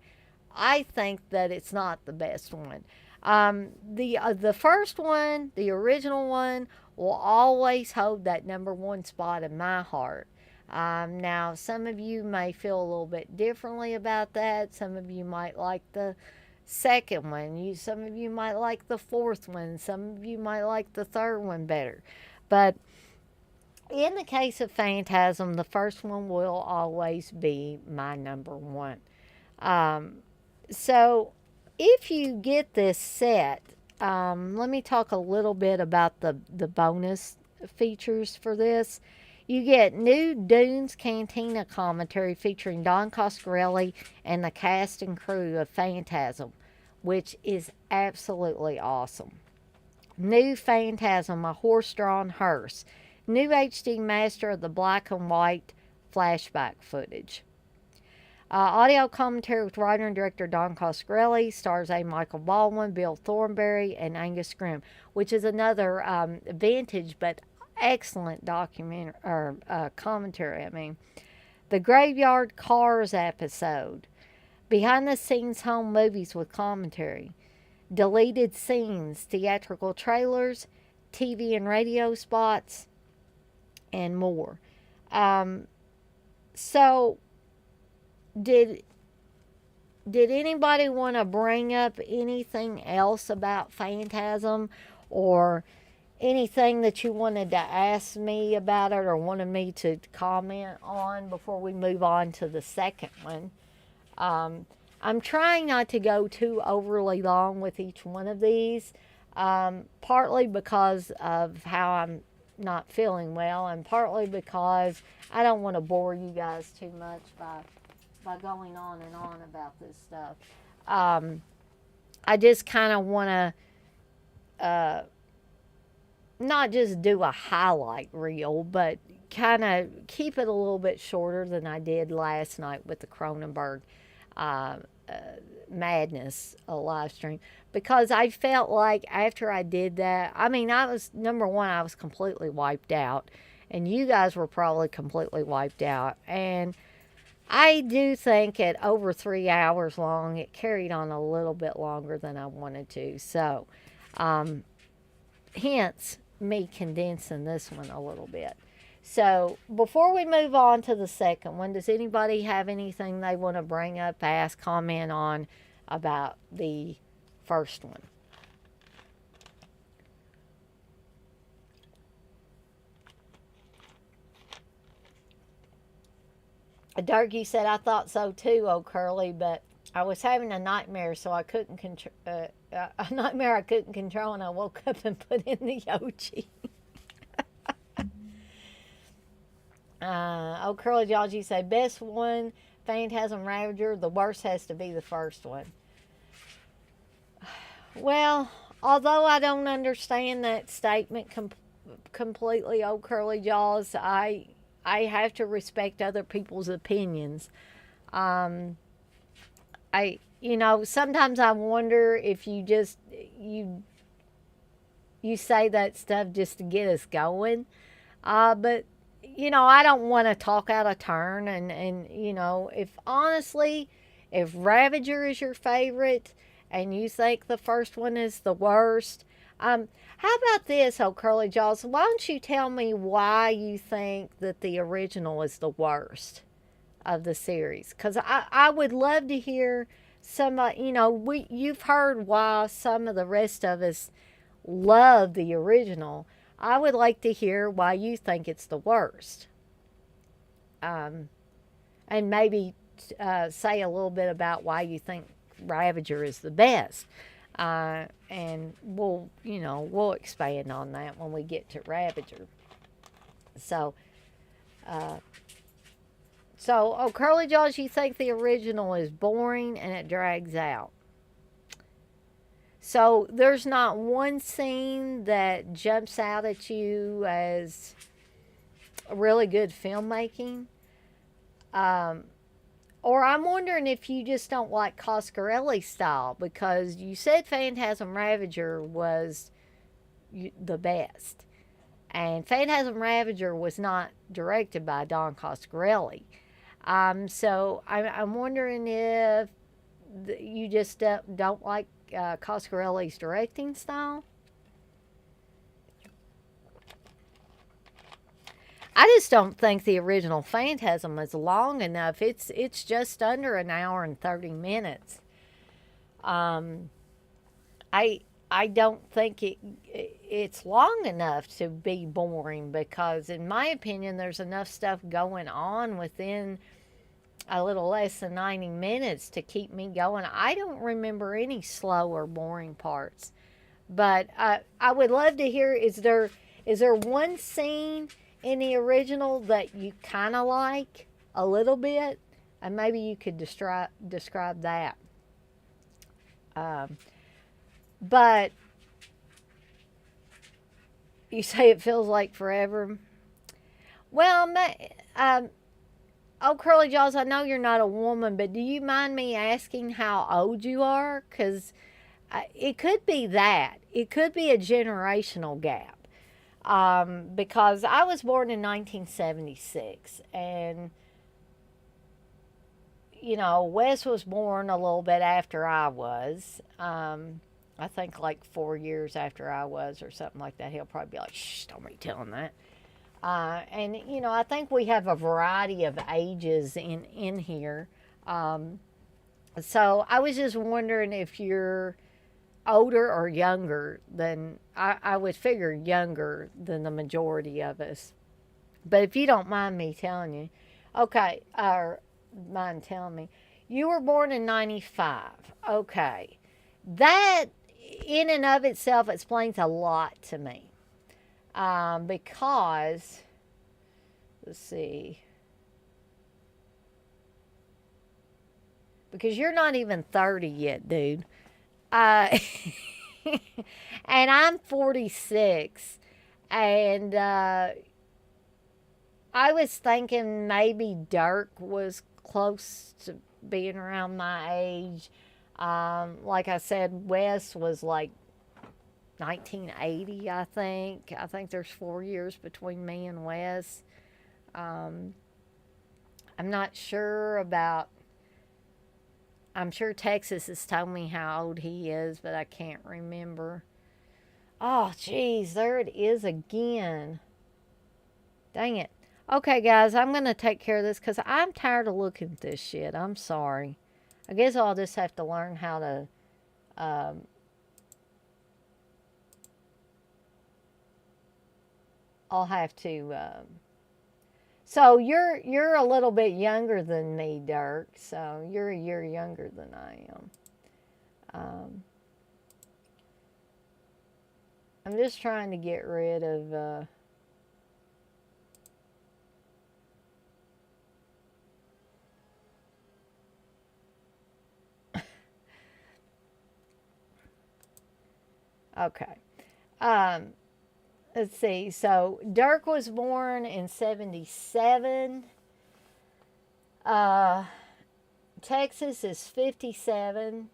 I think that it's not the best one. The first one, the original one, will always hold that number one spot in my heart. Now, some of you may feel a little bit differently about that. Some of you might like the second one. Some of you might like the fourth one. Some of you might like the third one better. But in the case of Phantasm, the first one will always be my number one. So if you get this set, let me talk a little bit about the bonus features for this. You get new Dunes Cantina commentary featuring Don Coscarelli and the cast and crew of Phantasm, which is absolutely awesome. New Phantasm, a horse-drawn hearse. New HD master of the black and white flashback footage. Audio commentary with writer and director Don Coscarelli, stars A. Michael Baldwin, Bill Thornberry, and Angus Scrimm, which is another vintage but excellent documentary or commentary. I mean, the Graveyard Cars episode, behind the scenes home movies with commentary, deleted scenes, theatrical trailers, TV and radio spots, and more. So did anybody want to bring up anything else about Phantasm, or anything that you wanted to ask me about it or wanted me to comment on before we move on to the second one? I'm trying not to go too overly long with each one of these, partly because of how I'm not feeling well, and partly because I don't want to bore you guys too much by going on and on about this stuff. I just kind of want to not just do a highlight reel, but kind of keep it a little bit shorter than I did last night with the Cronenberg Madness live stream, because I felt like after I did that, I mean, I was, number one, I was completely wiped out, and you guys were probably completely wiped out, and I do think at over 3 hours long, it carried on a little bit longer than I wanted to. So, hence me condensing this one a little bit. So, before we move on to the second one, does anybody have anything they want to bring up, ask, comment on about the first one? Durkee said, I thought so too, old Curly, but I was having a nightmare, so I couldn't control, a nightmare I couldn't control, and I woke up and put in the Yoji. Old Curly Georgie said, best one, Phantasm Ravager, the worst has to be the first one. Well, although I don't understand that statement completely, old Curly Jaws, I have to respect other people's opinions. Sometimes I wonder if you say that stuff just to get us going. But I don't want to talk out of turn. If honestly, if Ravager is your favorite and you think the first one is the worst, how about this, oh Curly Jaws? Why don't you tell me why you think that the original is the worst of the series? Because I would love to hear some, you've heard why some of the rest of us love the original. I would like to hear why you think it's the worst. Um, and maybe say a little bit about why you think Ravager is the best. And we'll expand on that when we get to Ravager. So, uh, Curly Jaws, you think the original is boring and it drags out. So there's not one scene that jumps out at you as really good filmmaking. Um, or I'm wondering if you just don't like Coscarelli's style, because you said Phantasm Ravager was the best. And Phantasm Ravager was not directed by Don Coscarelli. So I'm wondering if you just don't like Coscarelli's directing style. I just don't think the original Phantasm is long enough. It's just under an hour and 30 minutes. Um, I I don't think it's long enough to be boring, because in my opinion there's enough stuff going on within a little less than 90 minutes to keep me going. I don't remember any slow or boring parts. But I would love to hear, is there one scene in the original that you kind of like a little bit? And maybe you could describe that. Um, but you say it feels like forever. Well, um, oh, Curly Jaws, I know you're not a woman, but do you mind me asking how old you are? Because it could be that. It could be a generational gap. Because I was born in 1976, and Wes was born a little bit after I was. I think like 4 years after I was, or something like that. He'll probably be like, "Shh, don't be telling that." And I think we have a variety of ages in here. Um, so I was just wondering if you're older or younger than I would figure younger than the majority of us. But if you don't mind me telling you, okay, or mind telling me, you were born in 95. Okay. That in and of itself explains a lot to me. Because, let's see, because you're not even 30 yet, dude. Uh, and I'm 46. And I was thinking maybe Dirk was close to being around my age. Like I said, Wes was like 1980, I think. I think there's 4 years between me and Wes. Um, I'm not sure about. I'm sure Texas has told me how old he is, but I can't remember. Oh, geez, there it is again. Dang it. Okay, guys, I'm going to take care of this because I'm tired of looking at this shit. I'm sorry. I guess I'll just have to learn how to. Um, I'll have to. So you're a little bit younger than me, Dirk. So you're a year younger than I am. Um, I'm just trying to get rid of. Okay. Um, let's see. So Dirk was born in 77. Uh, Texas is 57.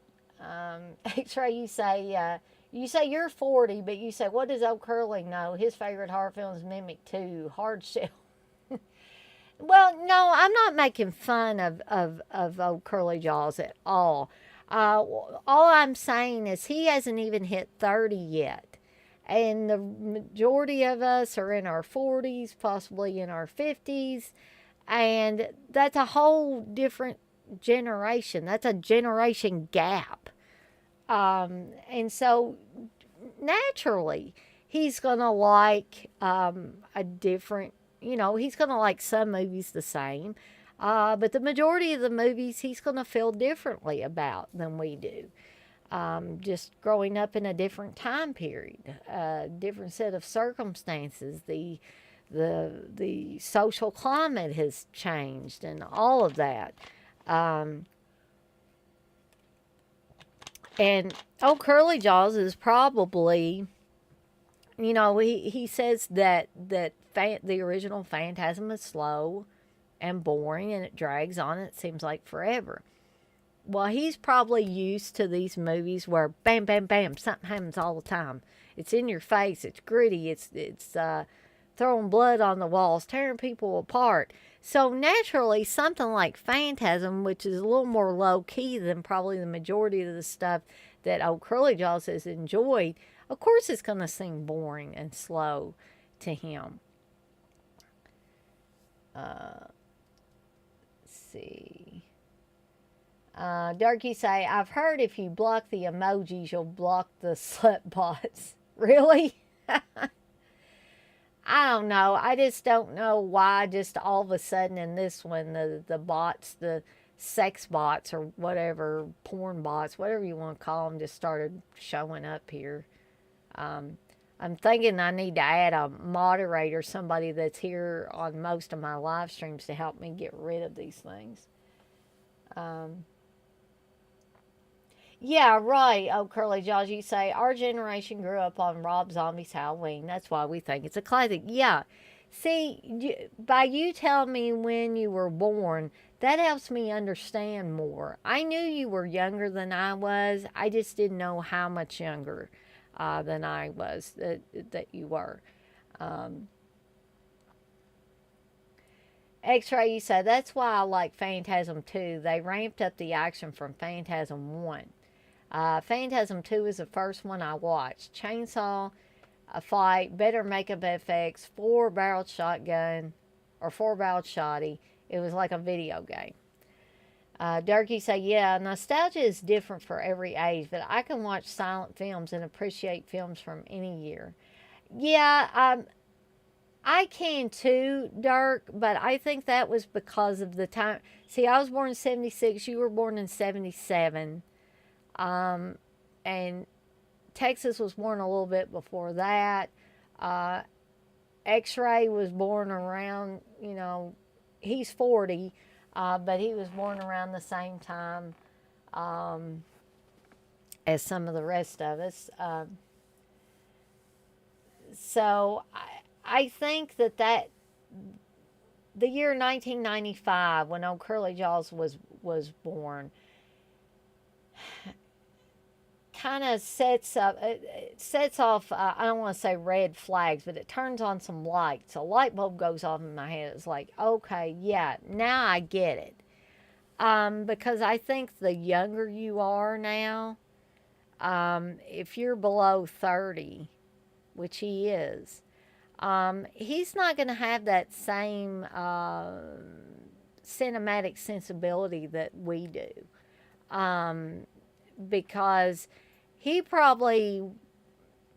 X-Ray, you say you're 40, but you say, what does old Curly know? His favorite horror film is Mimic 2, Hard Shell. Well, no, I'm not making fun of old Curly Jaws at all. All I'm saying is he hasn't even hit 30 yet. And the majority of us are in our 40s, possibly in our 50s. And that's a whole different generation. That's a generation gap. And so naturally, he's going to like a different, he's going to like some movies the same. But the majority of the movies he's going to feel differently about than we do. Just growing up in a different time period, a different set of circumstances. The social climate has changed and all of that. Um, and old Curly Jaws is probably, he says that the original Phantasm is slow and boring and it drags on. It seems like forever. Well, he's probably used to these movies where bam, bam, bam, something happens all the time. It's in your face. It's gritty. It's throwing blood on the walls, tearing people apart. So naturally, something like Phantasm, which is a little more low key than probably the majority of the stuff that old Curly Jaws has enjoyed, of course, it's going to seem boring and slow to him. Let's see. Darky say, I've heard if you block the emojis, you'll block the slut bots. Really? I don't know. I just don't know why just all of a sudden in this one, the bots, the sex bots or whatever, porn bots, whatever you want to call them, just started showing up here. Um, I'm thinking I need to add a moderator, somebody that's here on most of my live streams to help me get rid of these things. Um, Yeah, right. Oh, Curly Jaws, you say our generation grew up on Rob Zombie's Halloween. That's why we think it's a classic. Yeah. See, by you telling me when you were born, that helps me understand more. I knew you were younger than I was. I just didn't know how much younger than I was that you were. Um, X-Ray, you say that's why I like Phantasm 2. They ramped up the action from Phantasm 1. Phantasm 2 is the first one I watched. Chainsaw, a fight, better makeup effects, four-barreled shotgun, or four-barreled shotty. It was like a video game. Durkee say, yeah, nostalgia is different for every age, but I can watch silent films and appreciate films from any year. Yeah, I can too, Dirk, but I think that was because of the time. See, I was born in 76, you were born in 77. Um, and Texas was born a little bit before that. Uh, X-Ray was born around, he's 40, but he was born around the same time um, as some of the rest of us. So I think that the year 1995, when old Curly Jaws was born, kind of sets off I don't want to say red flags, but it turns on some lights. A light bulb goes off in my head. It's like, okay, yeah, now I get it. Because I think the younger you are now, if you're below 30, which he is, he's not going to have that same cinematic sensibility that we do. Um, because he probably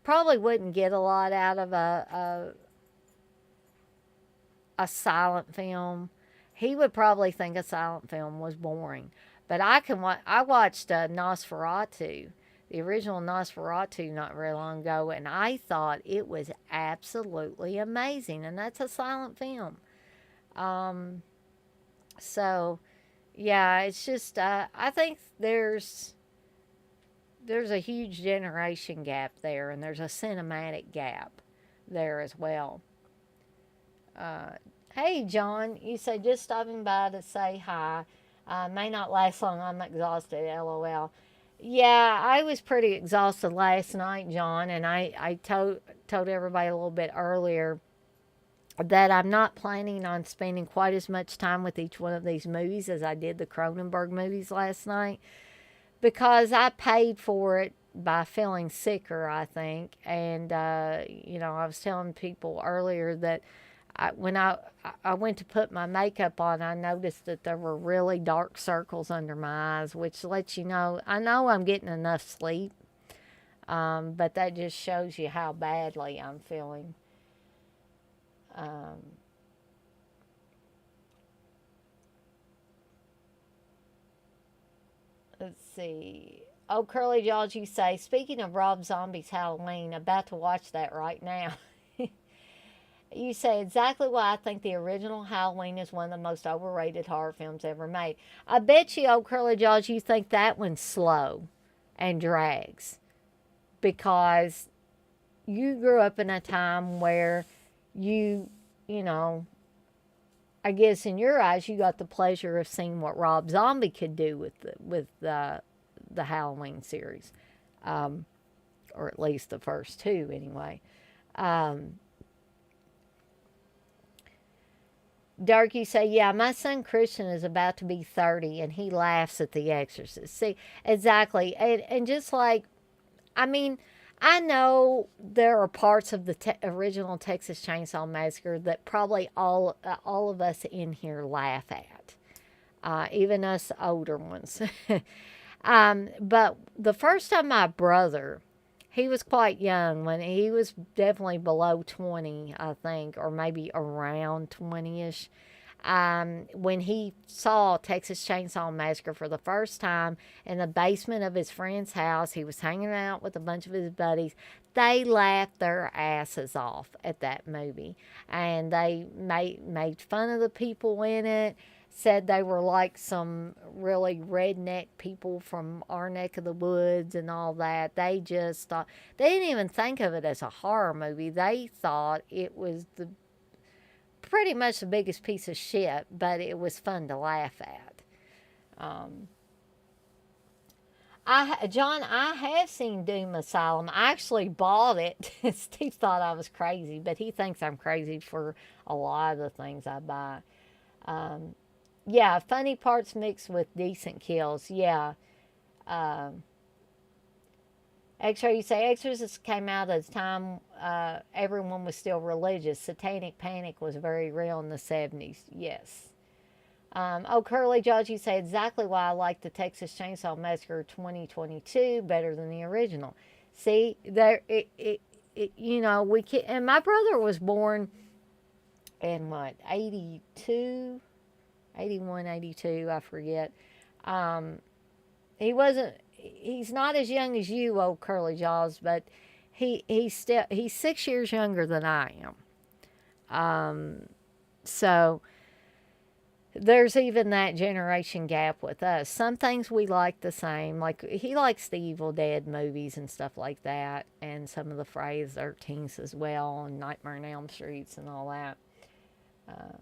wouldn't get a lot out of a silent film. He would probably think a silent film was boring. But I watched Nosferatu, the original Nosferatu, not very long ago, and I thought it was absolutely amazing. And that's a silent film. Um, so yeah, it's just I think there's a huge generation gap there, and there's a cinematic gap there as well. Uh, hey, John, you say just stopping by to say hi. May not last long. I'm exhausted. LOL. Yeah, I was pretty exhausted last night, John, and I told everybody a little bit earlier that I'm not planning on spending quite as much time with each one of these movies as I did the Cronenberg movies last night, because I paid for it by feeling sicker, I think. And, I was telling people earlier that when I went to put my makeup on, I noticed that there were really dark circles under my eyes, which lets you know, I know I'm getting enough sleep, but that just shows you how badly I'm feeling. Um, let's see. Oh, Curly Jaws, you say, speaking of Rob Zombie's Halloween, about to watch that right now. You say exactly why I think the original Halloween is one of the most overrated horror films ever made. I bet you, old Curly Jaws, you think that one's slow and drags because you grew up in a time where you, you know, I guess in your eyes, you got the pleasure of seeing what Rob Zombie could do with the Halloween series, um, or at least the first two, anyway. Um, Dark, you say, yeah, my son Christian is about to be 30 and he laughs at The Exorcist. See, exactly. And just like, I mean, I know there are parts of the original Texas Chainsaw Massacre that probably all of us in here laugh at, even us older ones. But the first time my brother, he was quite young when he was definitely below 20, I think, or maybe around 20 ish. When he saw Texas Chainsaw Massacre for the first time in the basement of his friend's house, he was hanging out with a bunch of his buddies. They laughed their asses off at that movie, and they made fun of the people in it. Said they were like some really redneck people from our neck of the woods and all that. They just thought, they didn't even think of it as a horror movie. They thought it was the pretty much the biggest piece of shit, but it was fun to laugh at. Um, John, I have seen Doom Asylum. I actually bought it. Steve thought I was crazy, but he thinks I'm crazy for a lot of the things I buy. Um, yeah, funny parts mixed with decent kills. Yeah. Um, X-Ray, you say Exorcist came out at a time everyone was still religious. Satanic panic was very real in the 70s. Yes. Oh, Curly Judge, you say exactly why I like the Texas Chainsaw Massacre 2022 better than the original. See, there, we can, and my brother was born in what, 82, 81, 82, I forget. Um, he's not as young as you, old Curly Jaws, but he's 6 years younger than I am. So there's even that generation gap with us. Some things we like the same. Like he likes the Evil Dead movies and stuff like that, and some of the Friday the 13th as well, and Nightmare on Elm Streets and all that. Uh,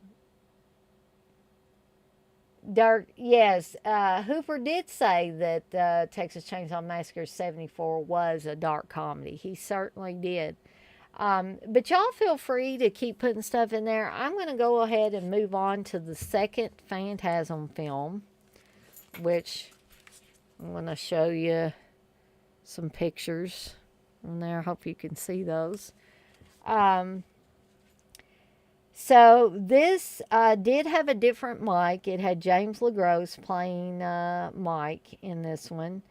Dark, yes. Hooper did say that Texas Chainsaw Massacre 74 was a dark comedy. He certainly did. But y'all feel free to keep putting stuff in there. I'm going to go ahead and move on to the second Phantasm film, which I'm going to show you some pictures on there. I hope you can see those. Um, so this did have a different Mike. It had James LeGros playing Mike in this one.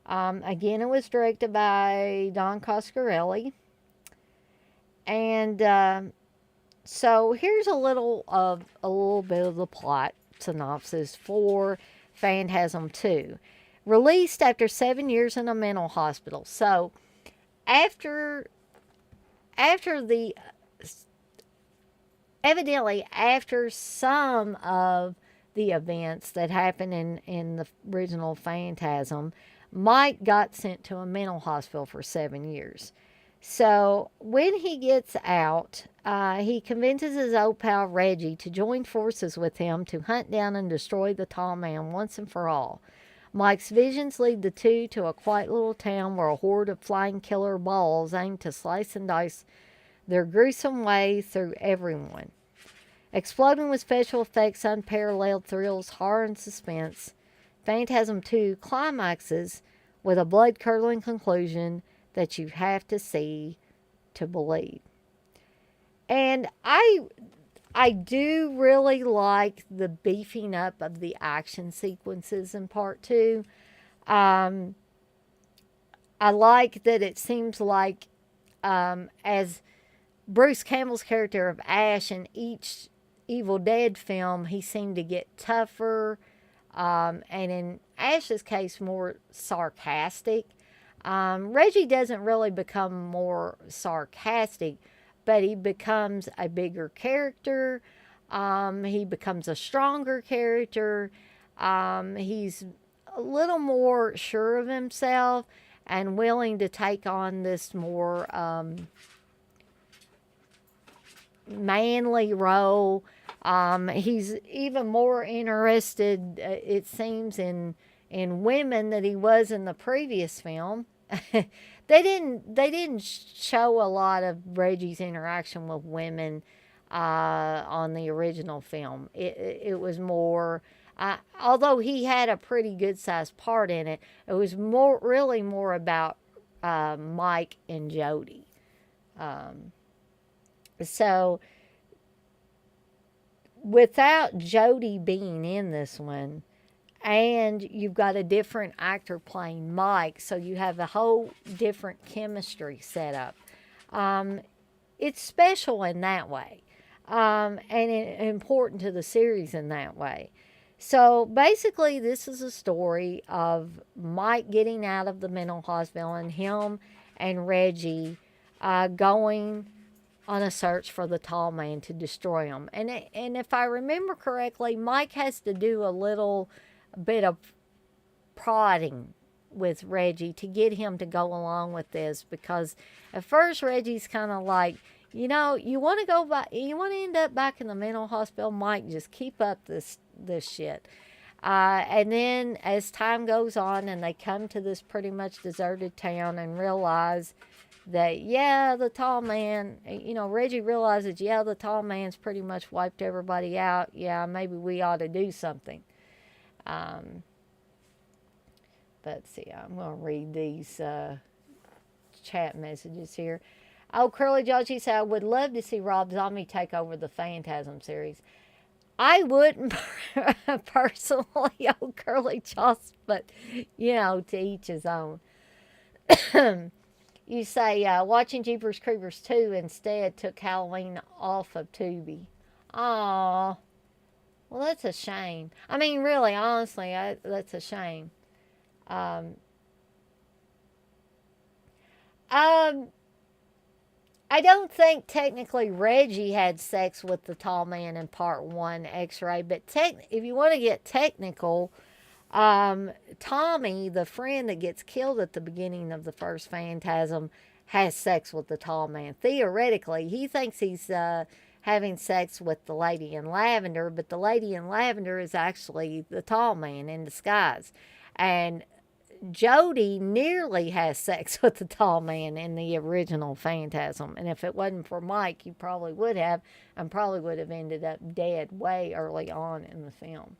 Again, it was directed by Don Coscarelli. And so here's a little bit of the plot synopsis for Phantasm 2. Released after 7 years in a mental hospital. So after the evidently after some of the events that happened in the original Phantasm, Mike got sent to a mental hospital for 7 years. So when he gets out, he convinces his old pal Reggie to join forces with him to hunt down and destroy the tall man once and for all. Mike's visions lead the two to a quiet little town where a horde of flying killer balls aim to slice and dice their gruesome way through everyone. Exploding with special effects, unparalleled thrills, horror, and suspense, Phantasm 2 climaxes with a blood curdling conclusion that you have to see to believe. And I do really like the beefing up of the action sequences in part two. Um, I like that it seems like as Bruce Campbell's character of Ash in each Evil Dead film, he seemed to get tougher, and in Ash's case, more sarcastic. Reggie doesn't really become more sarcastic, but he becomes a bigger character. He becomes a stronger character. He's a little more sure of himself and willing to take on this more manly role. He's even more interested, it seems, in women than he was in the previous film. They didn't show a lot of Reggie's interaction with women on the original film. It was more, although he had a pretty good sized part in it, it was really more about Mike and Jody. So without Jody being in this one, and you've got a different actor playing Mike, so you have a whole different chemistry set up. It's special in that way, and important to the series in that way. So basically, this is a story of Mike getting out of the mental hospital and him and Reggie going on a search for the tall man to destroy him. And if I remember correctly, Mike has to do a little bit of prodding with Reggie to get him to go along with this, because at first Reggie's kind of like, you want to go back, you want to end up back in the mental hospital, Mike, just keep up this shit. And then as time goes on and they come to this pretty much deserted town and realize that, yeah, the tall man, Reggie realizes, yeah, the tall man's pretty much wiped everybody out. Yeah, maybe we ought to do something. Let's see, I'm going to read these chat messages here. Oh, Curly Joshi said, I would love to see Rob Zombie take over the Phantasm series. I wouldn't personally, oh, Curly Josh, but, to each his own. You say, watching Jeepers Creepers 2 instead took Halloween off of Tubi. Aw. Well, that's a shame. I mean, really, honestly, that's a shame. Um, I don't think technically Reggie had sex with the tall man in part 1 X-Ray, but if you want to get technical, Tommy, the friend that gets killed at the beginning of the first Phantasm, has sex with the tall man. Theoretically, he thinks he's having sex with the lady in lavender, but the lady in lavender is actually the tall man in disguise. And Jody nearly has sex with the tall man in the original Phantasm. And if it wasn't for Mike, you probably would have, and probably would have ended up dead way early on in the film.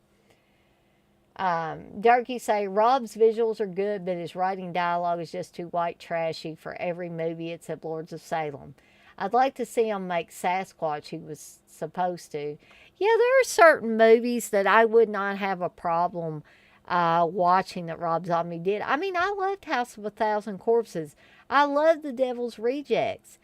Darky say, Rob's visuals are good, but his writing dialogue is just too white trashy for every movie except Lords of Salem. I'd like to see him make Sasquatch, he was supposed to. Yeah, there are certain movies that I would not have a problem watching that Rob Zombie did. I mean, I loved House of a Thousand Corpses. I loved The Devil's Rejects.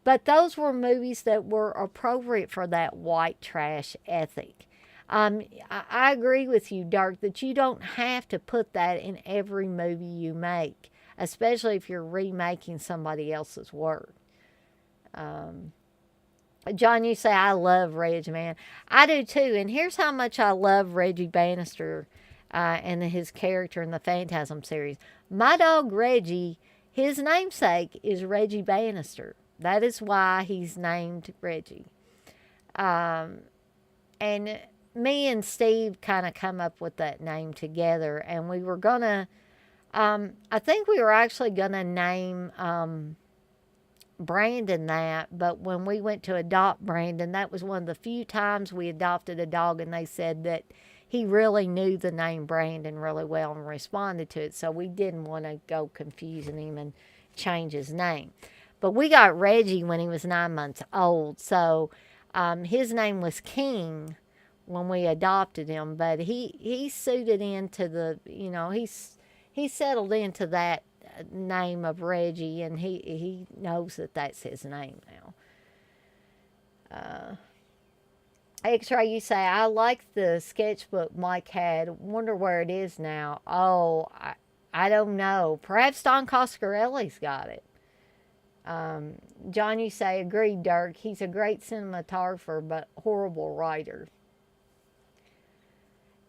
But those were movies that were appropriate for that white trash ethic. I agree with you, Dark, that you don't have to put that in every movie you make, especially if you're remaking somebody else's work. John, you say, I love Reg, man. I do too. And here's how much I love Reggie Bannister and his character in the Phantasm series. My dog Reggie, his namesake is Reggie Bannister. That is why he's named Reggie. And me and Steve kind of come up with that name together. And we were going to, I think we were actually going to name Brandon that, but when we went to adopt Brandon, that was one of the few times we adopted a dog, and they said that he really knew the name Brandon really well and responded to it, so we didn't want to go confusing him and change his name. But we got Reggie when he was 9 months old, so his name was King when we adopted him, but he suited into the, he settled into that name of Reggie, and he knows that that's his name now. X-Ray, you say, I like the sketchbook Mike had. Wonder where it is now. Oh, I don't know. Perhaps Don Coscarelli's got it. John, you say, agreed, Dirk. He's a great cinematographer, but horrible writer.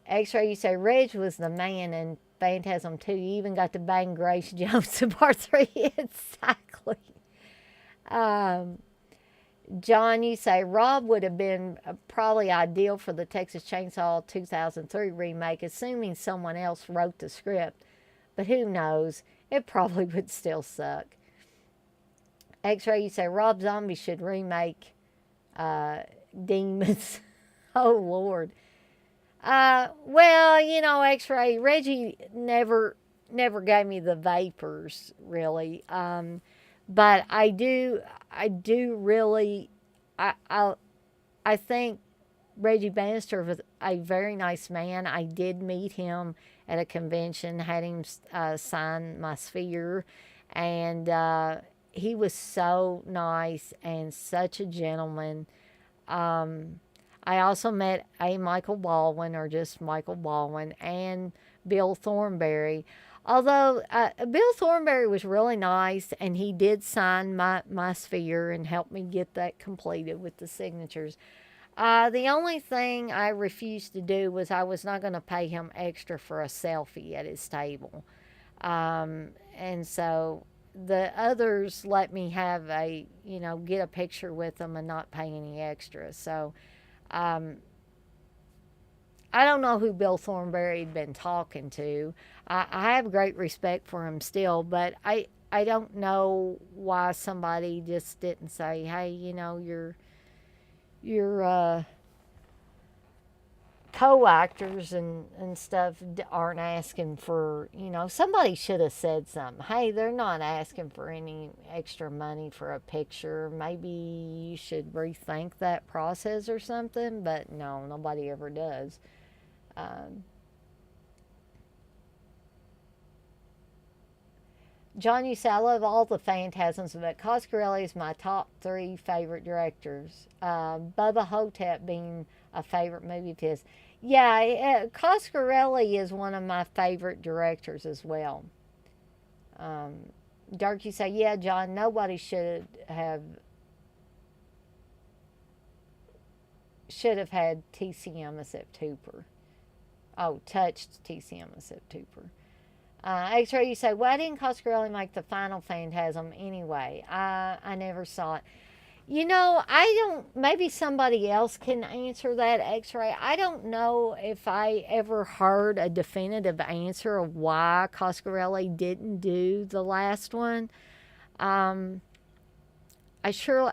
X-Ray, you say, Reg was the man in Phantasm 2. You even got to bang Grace Jones in part 3. Exactly. John, you say, Rob would have been probably ideal for the Texas Chainsaw 2003 remake, assuming someone else wrote the script. But who knows? It probably would still suck. X-Ray, you say, Rob Zombie should remake Demons. Oh, Lord. Well, X-Ray, Reggie never gave me the vapors, really. But I do really, I think Reggie Bannister was a very nice man. I did meet him at a convention, had him sign my sphere, and he was so nice and such a gentleman. I also met a Michael Baldwin, or just Michael Baldwin, and Bill Thornberry. Although Bill Thornberry was really nice, and he did sign my sphere and help me get that completed with the signatures. The only thing I refused to do was I was not going to pay him extra for a selfie at his table. And so the others let me have get a picture with them and not pay any extra. So I don't know who Bill Thornberry had been talking to. I have great respect for him still, but I don't know why somebody just didn't say, hey, your co-actors and stuff aren't asking for, somebody should have said something. Hey, they're not asking for any extra money for a picture. Maybe you should rethink that process or something, but no, nobody ever does. John, you say, I love all the Phantasms, but Coscarelli is my top 3 favorite directors. Bubba Hotep being a favorite movie of his. Yeah, Coscarelli is one of my favorite directors as well. Dirk, you say, yeah, John, nobody should have had TCM except Tooper. Oh, touched TCM except Tooper. X-Ray, you say, why didn't Coscarelli make the final Phantasm anyway? I never saw it. Maybe somebody else can answer that, X-Ray. I don't know if I ever heard a definitive answer of why Coscarelli didn't do the last one. I sure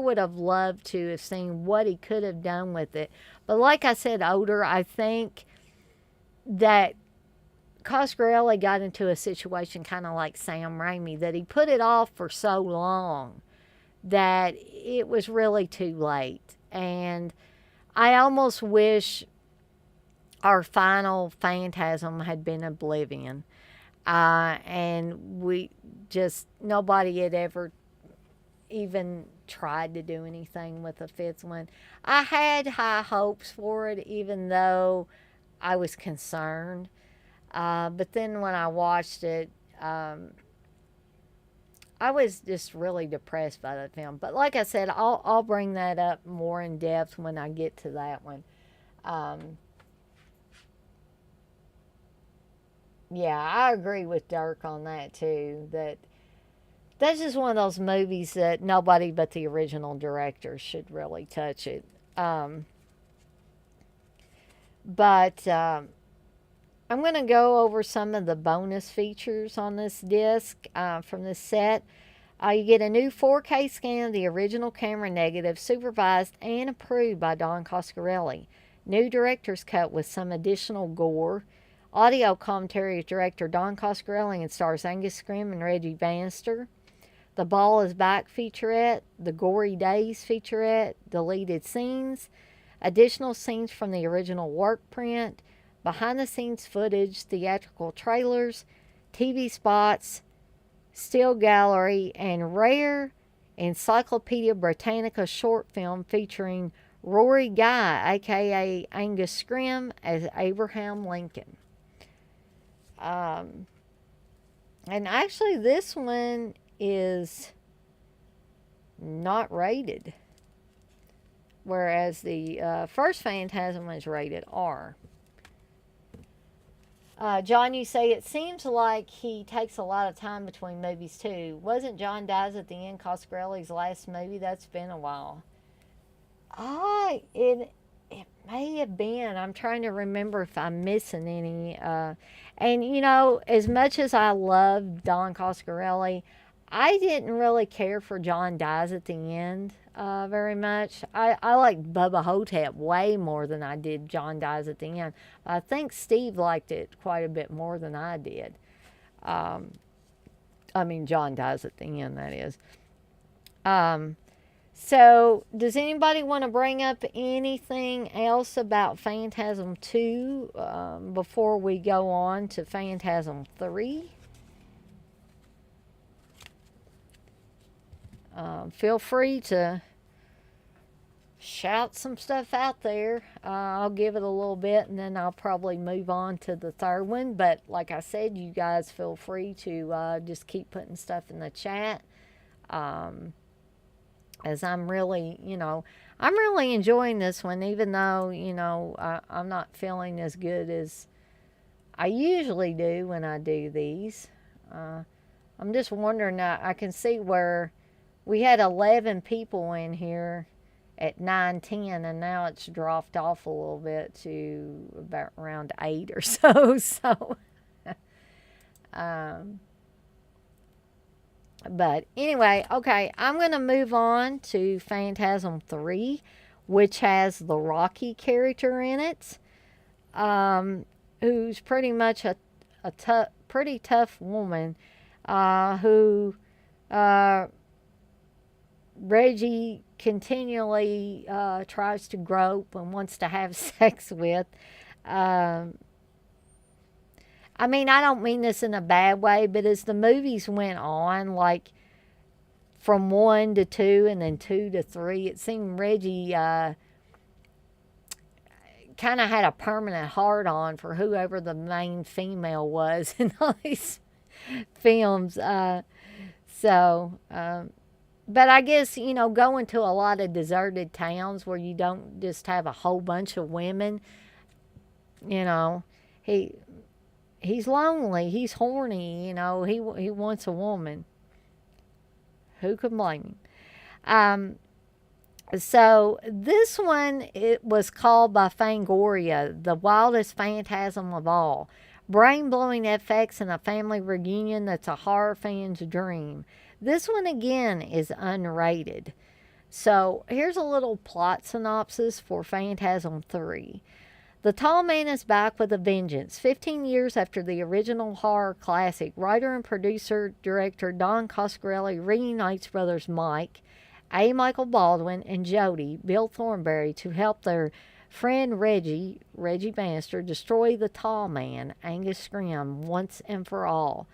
would have loved to have seen what he could have done with it. But like I said, I think that Coscarelli got into a situation kind of like Sam Raimi, that he put it off for so long that it was really too late. And I almost wish our final Phantasm had been Oblivion. And nobody had ever even tried to do anything with the 5th one. I had high hopes for it, even though I was concerned. But then when I watched it, I was just really depressed by the film. But like I said, I'll bring that up more in depth when I get to that one. Yeah, I agree with Dirk on that too. That's just one of those movies that nobody but the original director should really touch it. But I'm going to go over some of the bonus features on this disc from this set. You get a new 4K scan of the original camera negative, supervised and approved by Don Coscarelli. New director's cut with some additional gore. Audio commentary of director Don Coscarelli and stars Angus Scrimm and Reggie Bannister. The Ball is Back featurette, The Gory Days featurette, deleted scenes, additional scenes from the original work print, behind the scenes footage, theatrical trailers, TV spots, still gallery, and rare Encyclopedia Britannica short film featuring Rory Guy, aka Angus Scrimm, as Abraham Lincoln. And actually, this one is not rated, whereas the first Phantasm is rated R. John, you say it seems like he takes a lot of time between movies too. Wasn't John Dies at the End Coscarelli's last movie? That's been a while. It may have been. I'm trying to remember if I'm missing any. And you know, as much as I love Don Coscarelli, I didn't really care for John Dies at the End very much. I liked Bubba Hotep way more than I did John Dies at the End. I think Steve liked it quite a bit more than I did. I mean, John Dies at the End, that is. So, does anybody want to bring up anything else about Phantasm 2 before we go on to Phantasm 3? Feel free to shout some stuff out there. I'll give it a little bit and then I'll probably move on to the third one. But like I said, you guys feel free to just keep putting stuff in the chat. As I'm really, I'm really enjoying this one, even though, I'm not feeling as good as I usually do when I do these. I'm just wondering, I can see where we had 11 people in here at 9:10, and now it's dropped off a little bit to about around 8 or so. So, but anyway, okay, I'm going to move on to Phantasm 3, which has the Rocky character in it, who's pretty much a pretty tough woman, who Reggie continually tries to grope and wants to have sex with. I mean, I don't mean this in a bad way, but as the movies went on, like from 1 to 2 and then 2 to 3, it seemed Reggie kind of had a permanent hard-on for whoever the main female was in all these films. But I guess, going to a lot of deserted towns where you don't just have a whole bunch of women, he's lonely, he's horny, he wants a woman. Who can blame him? So this one, it was called by Fangoria the wildest phantasm of all. Brain-blowing effects and a family reunion that's a horror fan's dream. This one, again, is unrated. So here's a little plot synopsis for Phantasm 3. The tall man is back with a vengeance. 15 years after the original horror classic, writer and producer-director Don Coscarelli reunites brothers Mike, A. Michael Baldwin, and Jody, Bill Thornberry, to help their friend Reggie Bannister, destroy the tall man, Angus Scrimm, once and for all.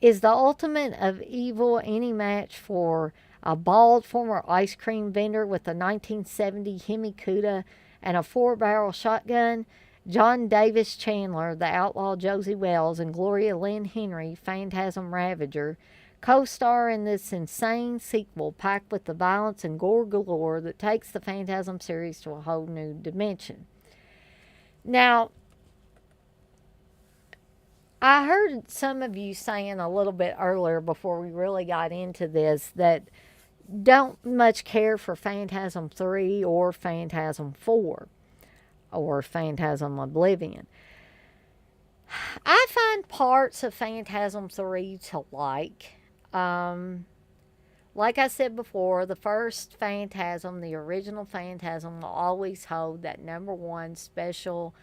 Is the ultimate of evil any match for a bald former ice cream vendor with a 1970 Hemi Cuda and a 4-barrel shotgun? John Davis Chandler, the outlaw Josie Wells, and Gloria Lynn Henry, Phantasm Ravager, co-star in this insane sequel packed with the violence and gore galore that takes the Phantasm series to a whole new dimension. Now, I heard some of you saying a little bit earlier before we really got into this that don't much care for Phantasm 3 or Phantasm 4 or Phantasm Oblivion. I find parts of Phantasm 3 to like. Like I said before, the first Phantasm, the original Phantasm, will always hold that number one special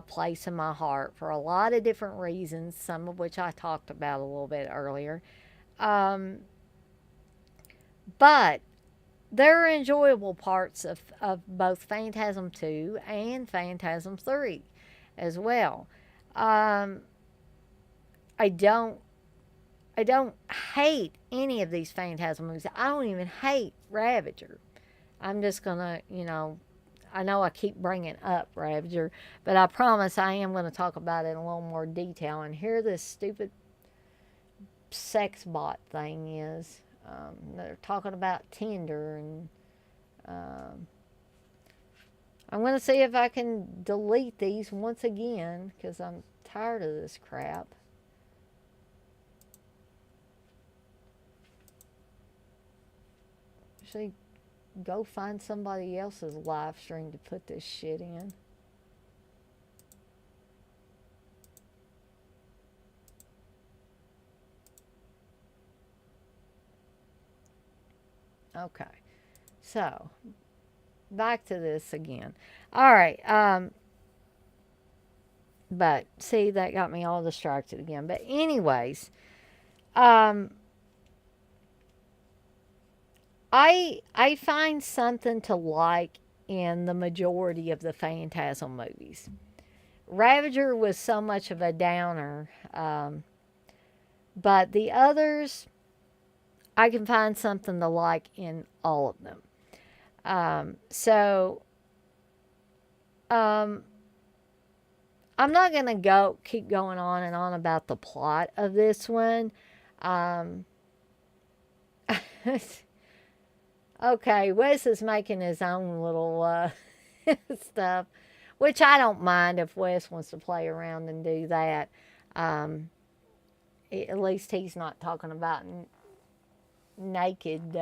place in my heart for a lot of different reasons, some of which I talked about a little bit earlier. Um, but there are enjoyable parts of both Phantasm 2 and Phantasm 3 as well. Um, I don't I don't hate any of these Phantasm movies. I don't even hate Ravager. I'm just gonna, I know I keep bringing up Ravager, but I promise I am going to talk about it in a little more detail. And here this stupid sex bot thing is. They're talking about Tinder, and um, I'm going to see if I can delete these once again because I'm tired of this crap. Actually, go find somebody else's live stream to put this shit in. Okay, so back to this again. All right, but see, that got me all distracted again. But anyways, um, I find something to like in the majority of the Phantasm movies. Ravager was so much of a downer, but the others, I can find something to like in all of them. So I'm not gonna keep going on and on about the plot of this one. Um, okay, Wes is making his own little stuff, which I don't mind if Wes wants to play around and do that. Um, at least he's not talking about naked,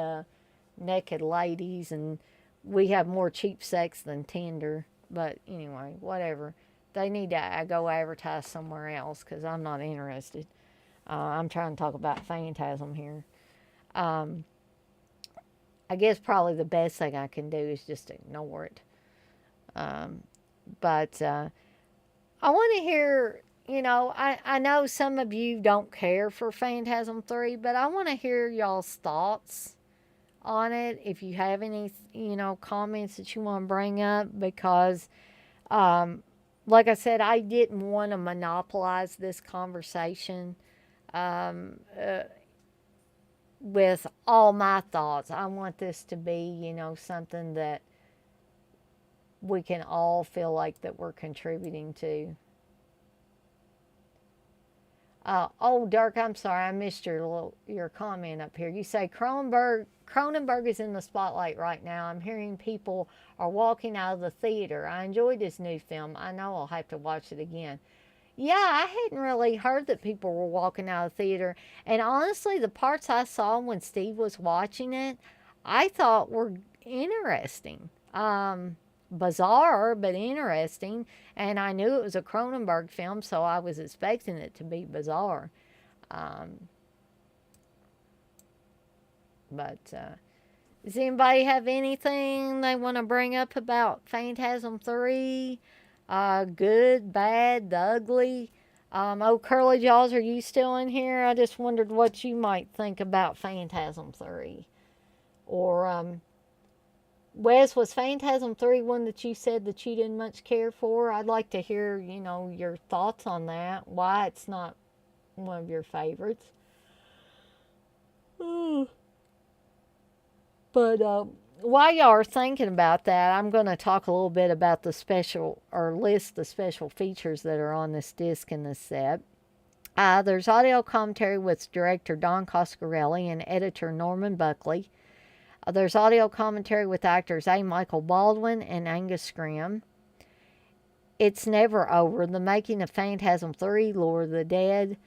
naked ladies, and we have more cheap sex than Tinder. But anyway, whatever. They need to go advertise somewhere else because I'm not interested. I'm trying to talk about Phantasm here. Um, I guess probably the best thing I can do is just ignore it. But I want to hear, I know some of you don't care for Phantasm 3, but I want to hear y'all's thoughts on it. If you have any, comments that you want to bring up, because, like I said, I didn't want to monopolize this conversation um, uh, with all my thoughts. I want this to be, something that we can all feel like that we're contributing to. Oh, Dirk, I'm sorry, I missed your comment up here. You say Cronenberg is in the spotlight right now. I'm hearing people are walking out of the theater. I enjoyed his new film. I know I'll have to watch it again. Yeah, I hadn't really heard that people were walking out of the theater. And honestly, the parts I saw when Steve was watching it, I thought were interesting. Bizarre, but interesting. And I knew it was a Cronenberg film, so I was expecting it to be bizarre. Um, but does anybody have anything they want to bring up about Phantasm 3? Good, bad, the ugly? Oh, Curly Jaws, are you still in here? I just wondered what you might think about Phantasm 3. Or, Wes, was Phantasm 3 one that you said that you didn't much care for? I'd like to hear, your thoughts on that. Why it's not one of your favorites. But while y'all are thinking about that, I'm going to talk a little bit about the special, or list the special features that are on this disc and this set. There's audio commentary with director Don Coscarelli and editor Norman Buckley. There's audio commentary with actors A. Michael Baldwin and Angus Scrimm. It's Never Over, The Making of Phantasm 3, Lord of the Dead.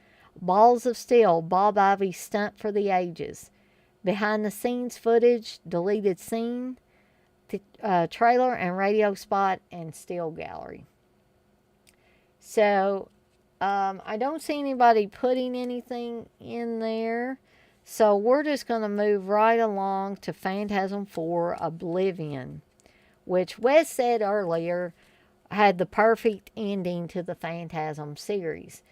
Balls of Steel, Bob Ivy's Stunt for the Ages. Behind the scenes footage, deleted scene, trailer and radio spot, and still gallery. So, I don't see anybody putting anything in there. So we're just going to move right along to Phantasm 4 Oblivion, which Wes said earlier had the perfect ending to the Phantasm series.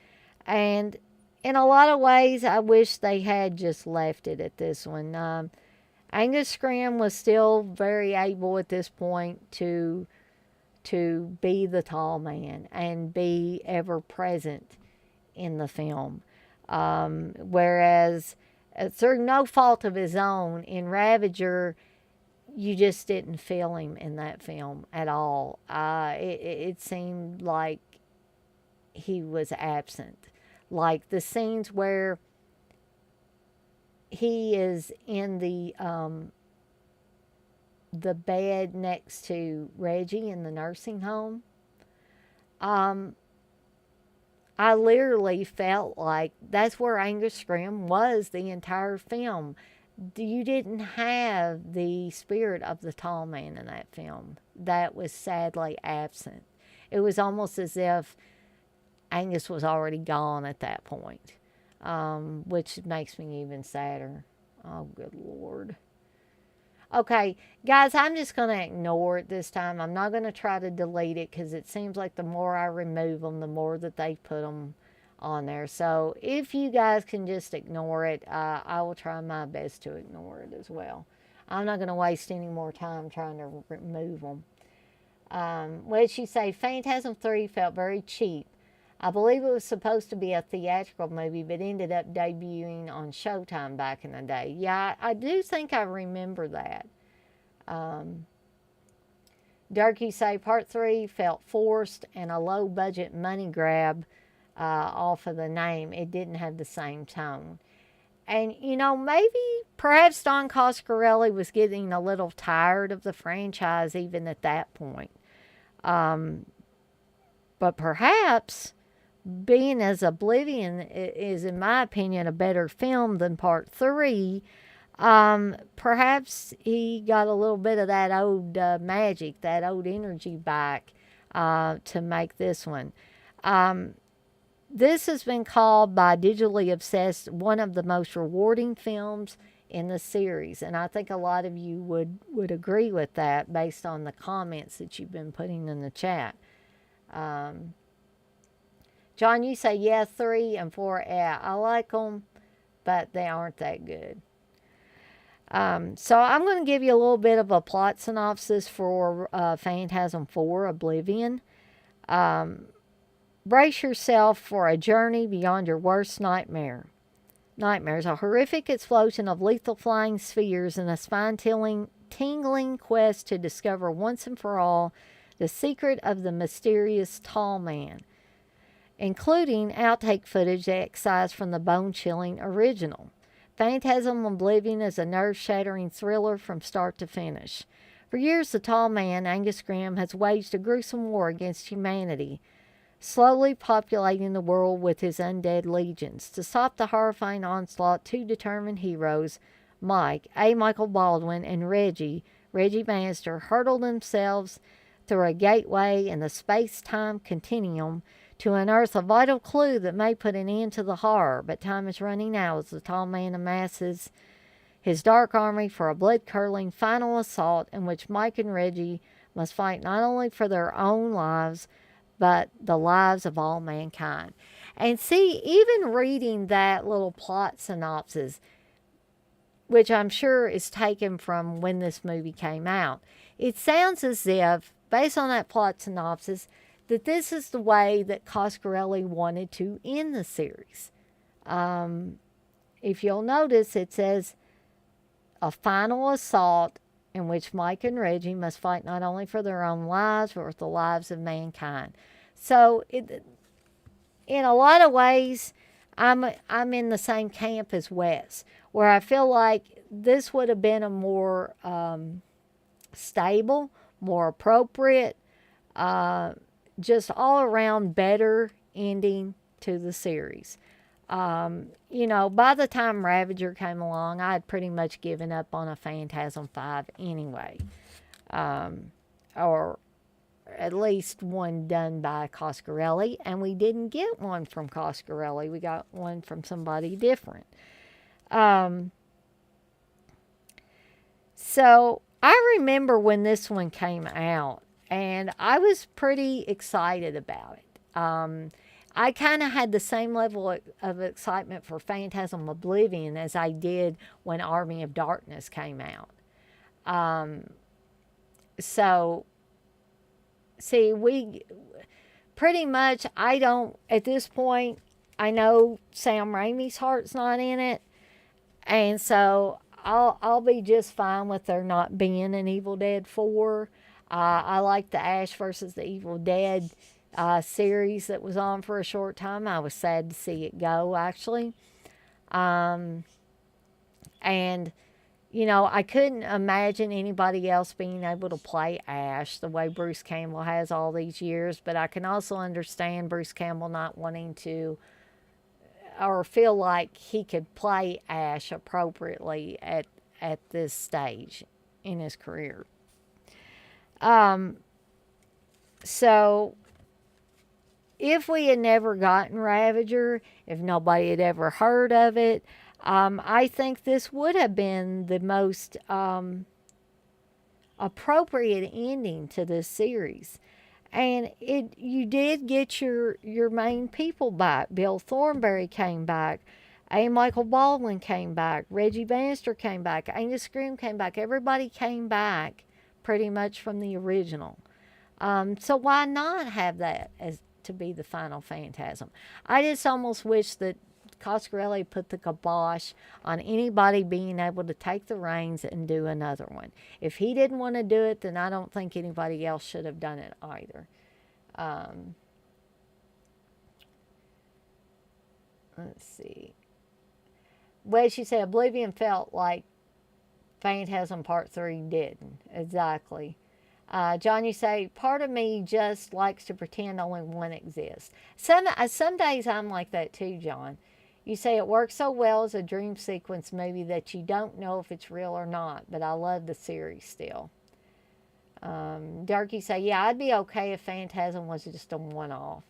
And in a lot of ways, I wish they had just left it at this one. Angus Scrimm was still very able at this point to be the tall man and be ever present in the film. Whereas, through no fault of his own, in Ravager, you just didn't feel him in that film at all. It seemed like he was absent. Like the scenes where he is in the bed next to Reggie in the nursing home. I literally felt like that's where Angus Scrimm was the entire film. You didn't have the spirit of the tall man in that film. That was sadly absent. It was almost as if Angus was already gone at that point, which makes me even sadder. Oh, good Lord. Okay, guys, I'm just going to ignore it this time. I'm not going to try to delete it because it seems like the more I remove them, the more that they put them on there. So if you guys can just ignore it, I will try my best to ignore it as well. I'm not going to waste any more time trying to remove them. What did she say? Phantasm 3 felt very cheap. I believe it was supposed to be a theatrical movie, but ended up debuting on Showtime back in the day. Yeah, I do think I remember that. Durkee say Part 3 felt forced and a low-budget money grab off of the name. It didn't have the same tone. And, maybe perhaps Don Coscarelli was getting a little tired of the franchise even at that point. But perhaps being as Oblivion is, in my opinion, a better film than Part 3, perhaps he got a little bit of that old magic, that old energy back to make this one. This has been called by Digitally Obsessed one of the most rewarding films in the series, and I think a lot of you would agree with that based on the comments that you've been putting in the chat. John, you say, yeah, 3 and 4, yeah, I like them, but they aren't that good. So I'm going to give you a little bit of a plot synopsis for Phantasm 4 Oblivion. Brace yourself for a journey beyond your worst nightmares. A horrific explosion of lethal flying spheres and a spine-tingling quest to discover once and for all the secret of the mysterious tall man, including outtake footage excised from the bone-chilling original. Phantasm Oblivion is a nerve-shattering thriller from start to finish. For years, the tall man, Angus Scrimm, has waged a gruesome war against humanity, slowly populating the world with his undead legions. To stop the horrifying onslaught, two determined heroes, Michael Baldwin, and Reggie Bannister, hurtle themselves through a gateway in the space-time continuum to unearth a vital clue that may put an end to the horror. But time is running out as the tall man amasses his dark army for a blood-curdling final assault in which Mike and Reggie must fight not only for their own lives, but the lives of all mankind. And see, even reading that little plot synopsis, which I'm sure is taken from when this movie came out, it sounds as if, based on that plot synopsis, that this is the way that Coscarelli wanted to end the series. If you'll notice, it says a final assault in which Mike and Reggie must fight not only for their own lives, but for the lives of mankind. So, in a lot of ways, I'm in the same camp as Wes, where I feel like this would have been a more stable, more appropriate, just all around better ending to the series. By the time Ravager came along, I had pretty much given up on a Phantasm 5 anyway. Or at least one done by Coscarelli, and we didn't get one from Coscarelli. We got one from somebody different. Um, so I remember when this one came out, and I was pretty excited about it. I kind of had the same level of excitement for Phantasm Oblivion as I did when Army of Darkness came out. Um, so, see, we pretty much, I don't, at this point, I know Sam Raimi's heart's not in it. And so I'll be just fine with there not being an Evil Dead 4. I like the Ash versus the Evil Dead series that was on for a short time. I was sad to see it go, actually. Um, and, you know, I couldn't imagine anybody else being able to play Ash the way Bruce Campbell has all these years. But I can also understand Bruce Campbell not wanting to or feel like he could play Ash appropriately at this stage in his career. Um, so if we had never gotten Ravager, if nobody had ever heard of it, I think this would have been the most appropriate ending to this series. And you did get your main people back. Bill Thornberry came back. A. Michael Baldwin came back. Reggie Bannister came back. Angus Scrimm came back. Everybody came back pretty much from the original. So why not have that as to be the final Phantasm? I just almost wish that Coscarelli put the kibosh on anybody being able to take the reins and do another one. If he didn't want to do it, then I don't think anybody else should have done it either. Let's see. Well, she said Oblivion felt like Phantasm Part 3 didn't. Exactly. John, you say, part of me just likes to pretend only one exists. Some days I'm like that too, John. You say it works so well as a dream sequence movie that you don't know if it's real or not, but I love the series still. Darky say, yeah, I'd be okay if Phantasm was just a one-off.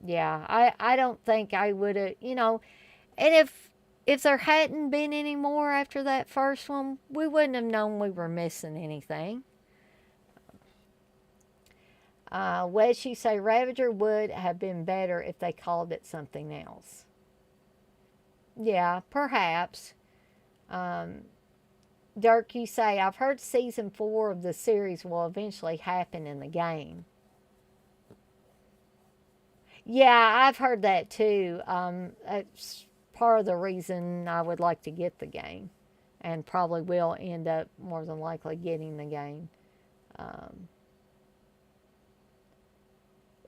Yeah, I don't think I would have, you know, and if there hadn't been any more after that first one, we wouldn't have known we were missing anything. Wedgie say Ravager would have been better if they called it something else. Yeah, perhaps. Dirk, you say, I've heard season 4 of the series will eventually happen in the game. Yeah, I've heard that too. That's part of the reason I would like to get the game, and probably will end up more than likely getting the game.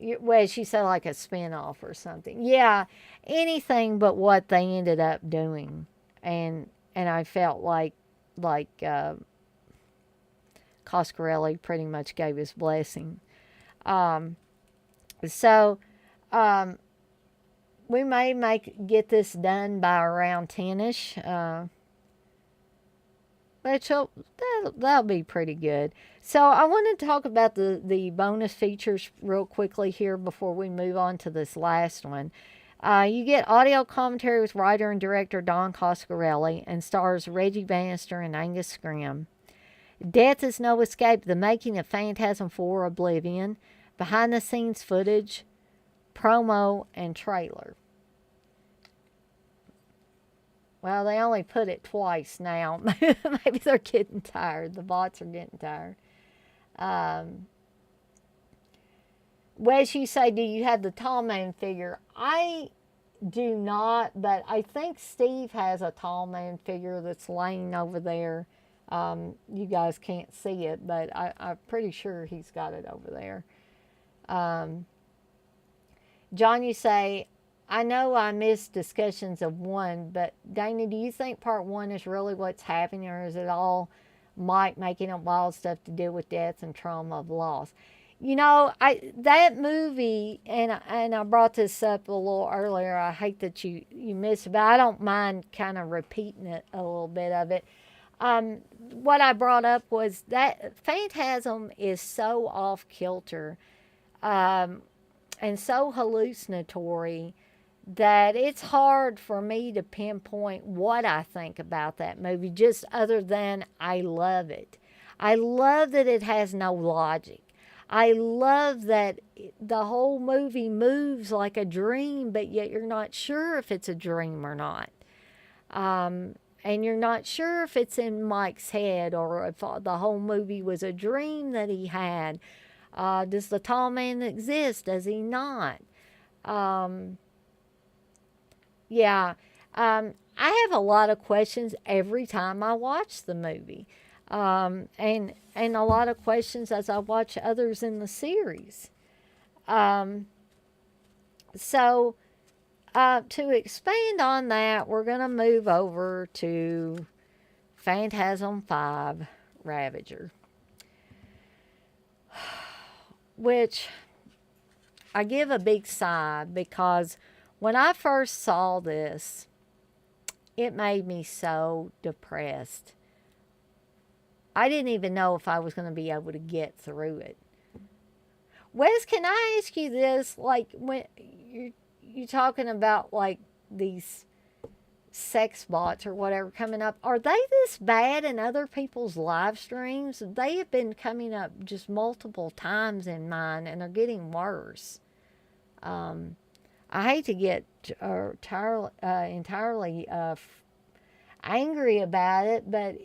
Well, she said like a spinoff or something. Yeah, anything but what they ended up doing, and I felt like Coscarelli pretty much gave his blessing. So we may get this done by around 10ish. That'll be pretty good. So I want to talk about the bonus features real quickly here before we move on to this last one. You get audio commentary with writer and director Don Coscarelli and stars Reggie Bannister and Angus Scrimm. Death is No Escape, the making of Phantasm 4 Oblivion, behind the scenes footage, promo, and trailer. Well, they only put it twice now. Maybe they're getting tired. The bots are getting tired. Wes, you say, do you have the tall man figure? I do not, but I think Steve has a tall man figure that's laying over there. You guys can't see it, but I'm pretty sure he's got it over there. John, you say, I know I missed discussions of 1, but Dana, do you think part 1 is really what's happening, or is it all Mike making up wild stuff to deal with death and trauma of loss? You know, that movie, and I brought this up a little earlier. I hate that you missed it, but I don't mind kind of repeating it a little bit of it. What I brought up was that Phantasm is so off kilter and so hallucinatory that it's hard for me to pinpoint what I think about that movie, just other than I love it. I love that it has no logic. I love that the whole movie moves like a dream, but yet you're not sure if it's a dream or not. And you're not sure if it's in Mike's head or if the whole movie was a dream that he had. Does the tall man exist? Does he not? Um, yeah. I have a lot of questions every time I watch the movie. And a lot of questions as I watch others in the series. Um, so to expand on that, we're going to move over to Phantasm 5 Ravager, which I give a big sigh because when I first saw this, it made me so depressed. I didn't even know if I was going to be able to get through it. Wes, can I ask you this? Like, when you're talking about like these sex bots or whatever coming up, are they this bad in other people's live streams? They have been coming up just multiple times in mine, and they're getting worse. Um, I hate to get entirely angry about it, but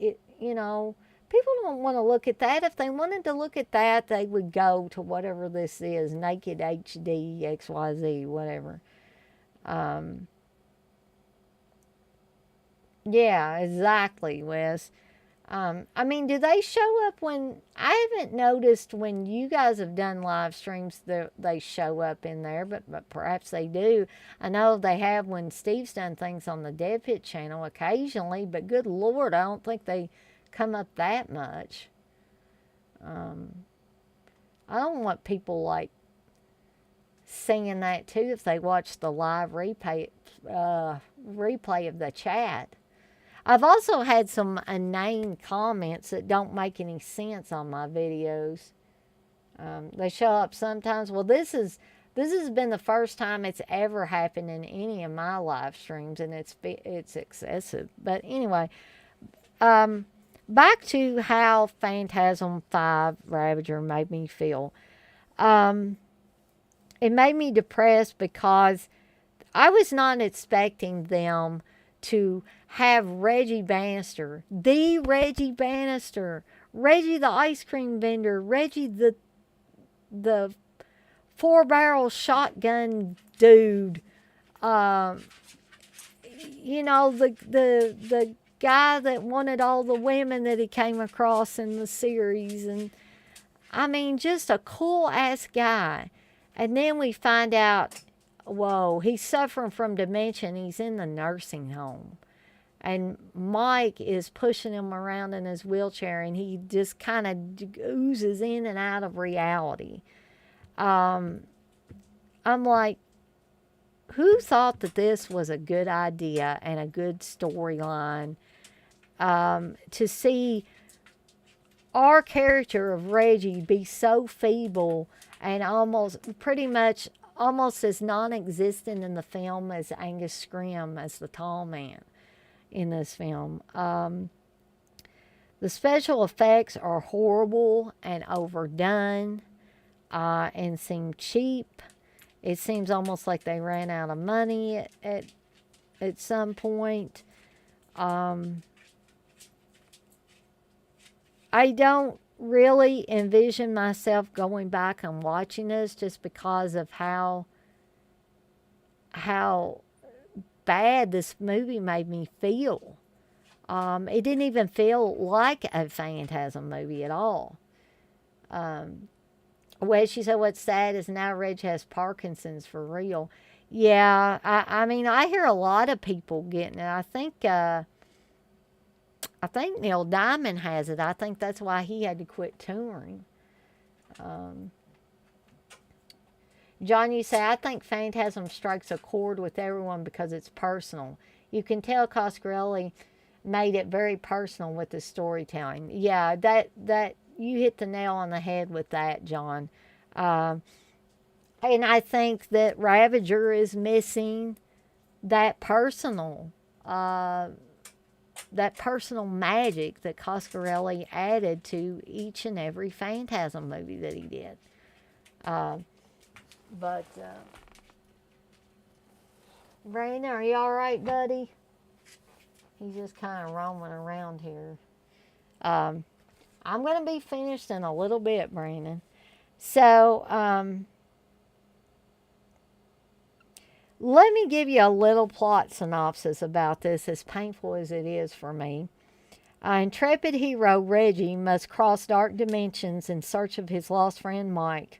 people don't want to look at that. If they wanted to look at that, they would go to whatever this is, Naked HD, XYZ, whatever. Um, yeah, exactly, Wes. I mean, do they show up when I haven't noticed when you guys have done live streams that they show up in there, but perhaps they do. I know they have when Steve's done things on the Dead Pit channel occasionally, but good Lord, I don't think they come up that much. Um, I don't want people like seeing that too if they watch the live replay of the chat. I've also had some inane comments that don't make any sense on my videos. They show up sometimes. Well, this has been the first time it's ever happened in any of my live streams, and it's excessive. But anyway, back to how Phantasm 5 Ravager made me feel. It made me depressed because I was not expecting them to have Reggie Bannister, the Reggie Bannister, Reggie the ice cream vendor, Reggie the 4-barrel shotgun dude, uh, the guy that wanted all the women that he came across in the series, and I mean, just a cool ass guy. And then we find out, whoa, he's suffering from dementia and he's in the nursing home. And Mike is pushing him around in his wheelchair, and he just kind of oozes in and out of reality. I'm like, who thought that this was a good idea and a good storyline? To see our character of Reggie be so feeble and pretty much almost as non-existent in the film as Angus Scrim as the tall man in this film. The special effects are horrible and overdone, and seem cheap. It seems almost like they ran out of money at some point. I don't really envision myself going back and watching this just because of how bad this movie made me feel. It didn't even feel like a Phantasm movie at all. Well, she said what's sad is now Reg has Parkinson's for real. Yeah, I mean, I hear a lot of people getting it. I think Neil Diamond has it. I think that's why he had to quit touring. John, you say, I think Phantasm strikes a chord with everyone because it's personal. You can tell Coscarelli made it very personal with the storytelling. Yeah, that you hit the nail on the head with that, John. And I think that Ravager is missing. that personal, that personal magic that Coscarelli added to each and every Phantasm movie that he did. But Brandon, are you all right, buddy? He's just kind of roaming around here. I'm going to be finished in a little bit, Brandon. So, let me give you a little plot synopsis about this, as painful as it is for me. Intrepid hero Reggie must cross dark dimensions in search of his lost friend Mike.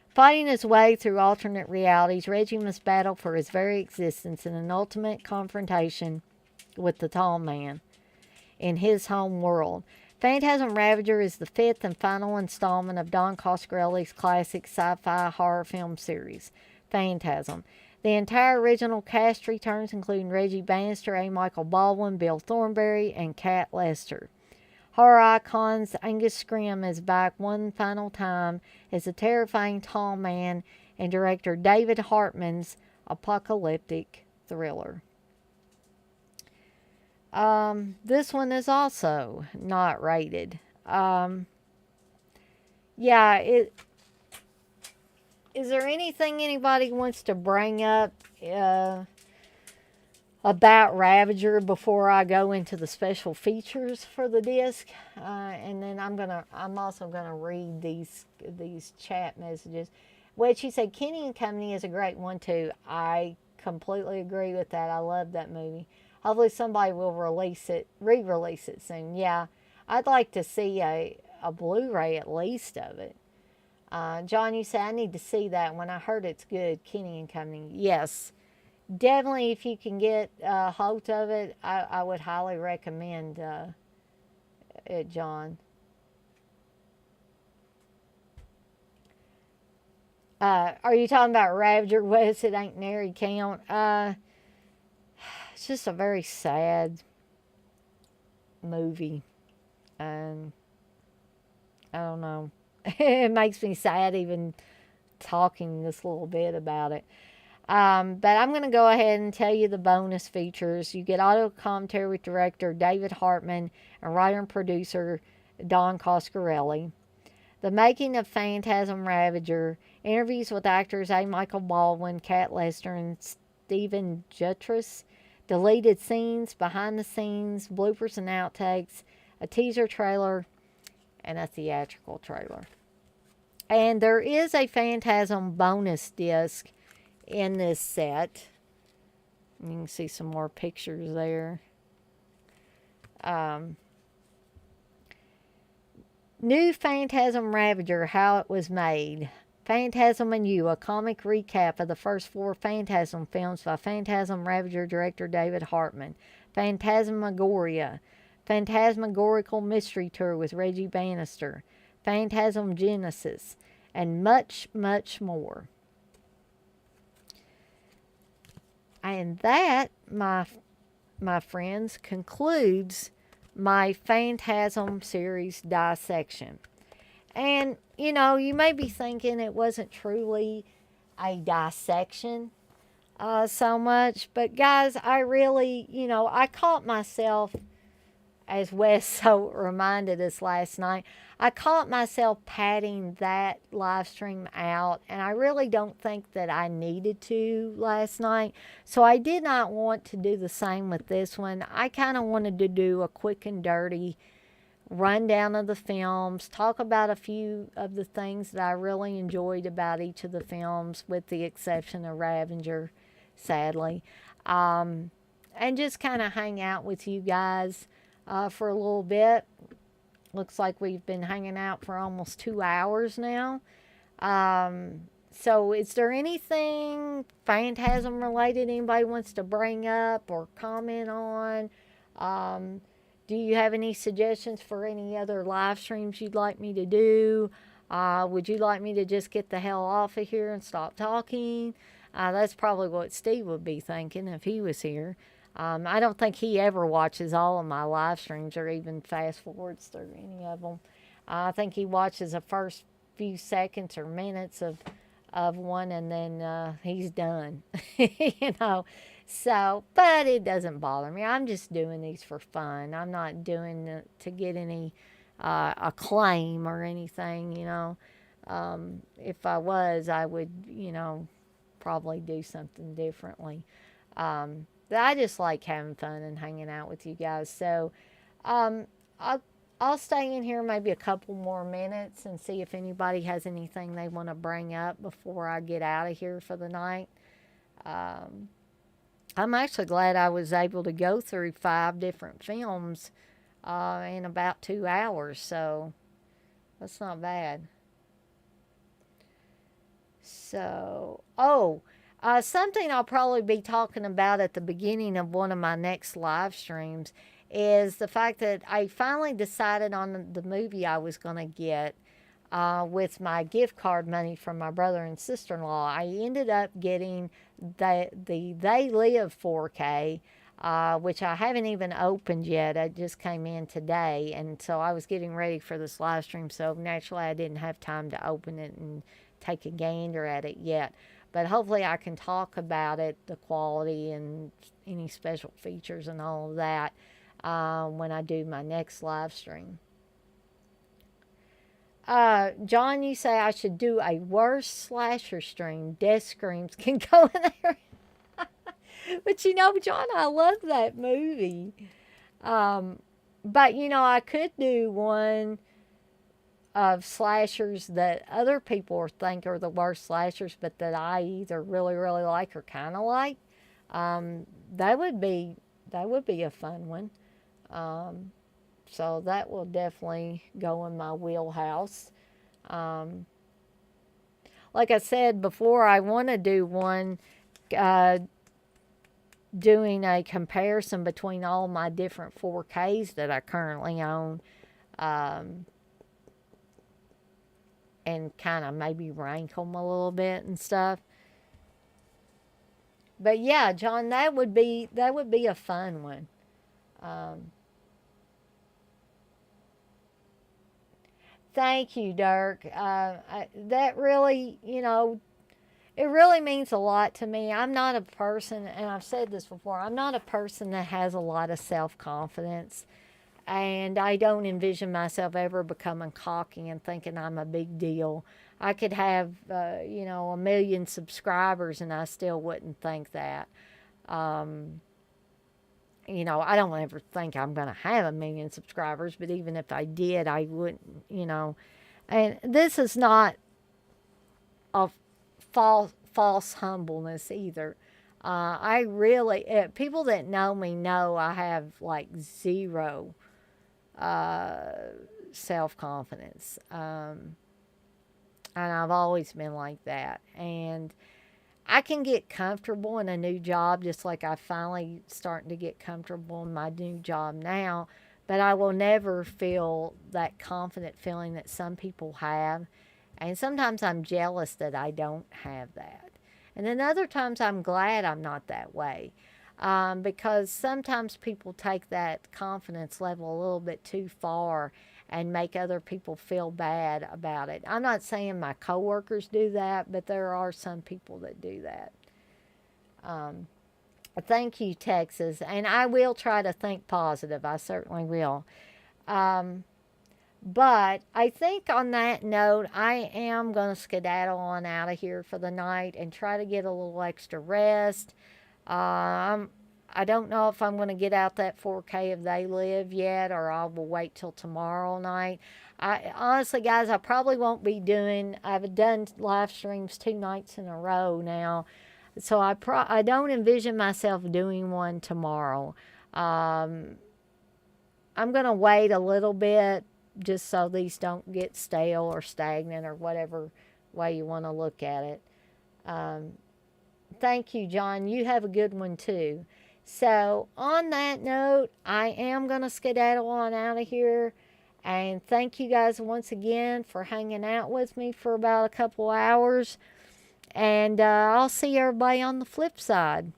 Fighting his way through alternate realities, Reggie must battle for his very existence in an ultimate confrontation with the Tall Man in his home world. Phantasm Ravager is the fifth and final installment of Don Coscarelli's classic sci-fi horror film series, Phantasm. The entire original cast returns, including Reggie Bannister, A. Michael Baldwin, Bill Thornberry, and Kat Lester. Horror icons Angus Scrimm is back one final time as the terrifying Tall Man in director David Hartman's apocalyptic thriller. This one is also not rated. Is there anything anybody wants to bring up about Ravager before I go into the special features for the disc? And then I'm also gonna read these chat messages. Well, she said Kenny and Company is a great one too. I completely agree with that. I love that movie. Hopefully somebody will re-release it soon. Yeah, I'd like to see a Blu-ray at least of it. John, you say I need to see that. When I heard it's good, Kenny and Company. Yes, definitely. If you can get hold of it, I would highly recommend it, John. Are you talking about Ravager West? It ain't nary count. It's just a very sad movie. And I don't know. It makes me sad even talking this little bit about it. But I'm going to go ahead and tell you the bonus features. You get audio commentary with director David Hartman and writer and producer Don Coscarelli. The making of Phantasm Ravager. Interviews with actors A. Michael Baldwin, Kat Lester, and Stephen Jutras. Deleted scenes, behind the scenes, bloopers and outtakes, a teaser trailer, and a theatrical trailer. And there is a Phantasm bonus disc in this set. You can see some more pictures there. New Phantasm Ravager, how it was made. Phantasm and You, a comic recap of the first 4 Phantasm films by Phantasm Ravager director David Hartman. Phantasmagoria, Phantasmagorical Mystery Tour with Reggie Bannister. Phantasm Genesis, and much, much more. And that, my friends, concludes my Phantasm series dissection. And, you know, you may be thinking it wasn't truly a dissection so much. But, guys, I really, I caught myself, as Wes so reminded us last night, I caught myself padding that live stream out. And I really don't think that I needed to last night. So I did not want to do the same with this one. I kind of wanted to do a quick and dirty rundown of the films, talk about a few of the things that I really enjoyed about each of the films, with the exception of Ravager, sadly, and just kind of hang out with you guys for a little bit. Looks like we've been hanging out for almost 2 hours now. So is there anything Phantasm related anybody wants to bring up or comment on? Do you have any suggestions for any other live streams you'd like me to do? Would you like me to just get the hell off of here and stop talking? That's probably what Steve would be thinking if he was here. I don't think he ever watches all of my live streams or even fast forwards through any of them. I think he watches the first few seconds or minutes of one, and then he's done. So, but it doesn't bother me. I'm just doing these for fun. I'm not doing it to get any acclaim or anything, you know. If I was, I would, probably do something differently. But I just like having fun and hanging out with you guys. So, um, I'll, I'll stay in here maybe a couple more minutes and see if anybody has anything they want to bring up before I get out of here for the night. Um, I'm actually glad I was able to go through 5 different films in about 2 hours, so that's not bad. So, something I'll probably be talking about at the beginning of one of my next live streams is the fact that I finally decided on the movie I was going to get with my gift card money from my brother and sister in law. I ended up getting the They Live 4K, which I haven't even opened yet. It just came in today, and so I was getting ready for this live stream. So naturally, I didn't have time to open it and take a gander at it yet. But hopefully, I can talk about it, the quality, and any special features and all of that when I do my next live stream. John, you say I should do a worst slasher stream. Death screams can go in there. But John, I love that movie. Um, but I could do one of slashers that other people think are the worst slashers, but that I either really, really like or kind of like. Um, that would be a fun one. Um, so that will definitely go in my wheelhouse. Um, like I said before, I want to do one uh, doing a comparison between all my different 4Ks that I currently own, um, and kind of maybe rank them a little bit and stuff. But yeah, John, that would be a fun one. Um, Thank you, Dirk. That really, it really means a lot to me. I'm not a person, and I've said this before, I'm not a person that has a lot of self confidence. And I don't envision myself ever becoming cocky and thinking I'm a big deal. I could have, 1 million subscribers and I still wouldn't think that. Um, I don't ever think I'm going to have 1 million subscribers, but even if I did, I wouldn't. And this is not a false humbleness either. I really, people that know me know I have like zero uh, self confidence. And I've always been like that. And I can get comfortable in a new job, just like I finally starting to get comfortable in my new job now. But I will never feel that confident feeling that some people have. And sometimes I'm jealous that I don't have that. And then other times I'm glad I'm not that way. Because sometimes people take that confidence level a little bit too far and make other people feel bad about it. I'm not saying my coworkers do that, but there are some people that do that. Um, Thank you, Texas. And I will try to think positive. I certainly will. Um, but I think on that note, I am going to skedaddle on out of here for the night and try to get a little extra rest. I don't know if I'm going to get out that 4K of They Live yet, or I will wait till tomorrow night. I honestly, guys, I probably won't be doing. I've done live streams 2 nights in a row now, so I don't envision myself doing one tomorrow. Um, I'm going to wait a little bit just so these don't get stale or stagnant or whatever way you want to look at it. Um, Thank you, John. You have a good one too. So, on that note, I am going to skedaddle on out of here. And thank you guys once again for hanging out with me for about a couple hours. And I'll see everybody on the flip side.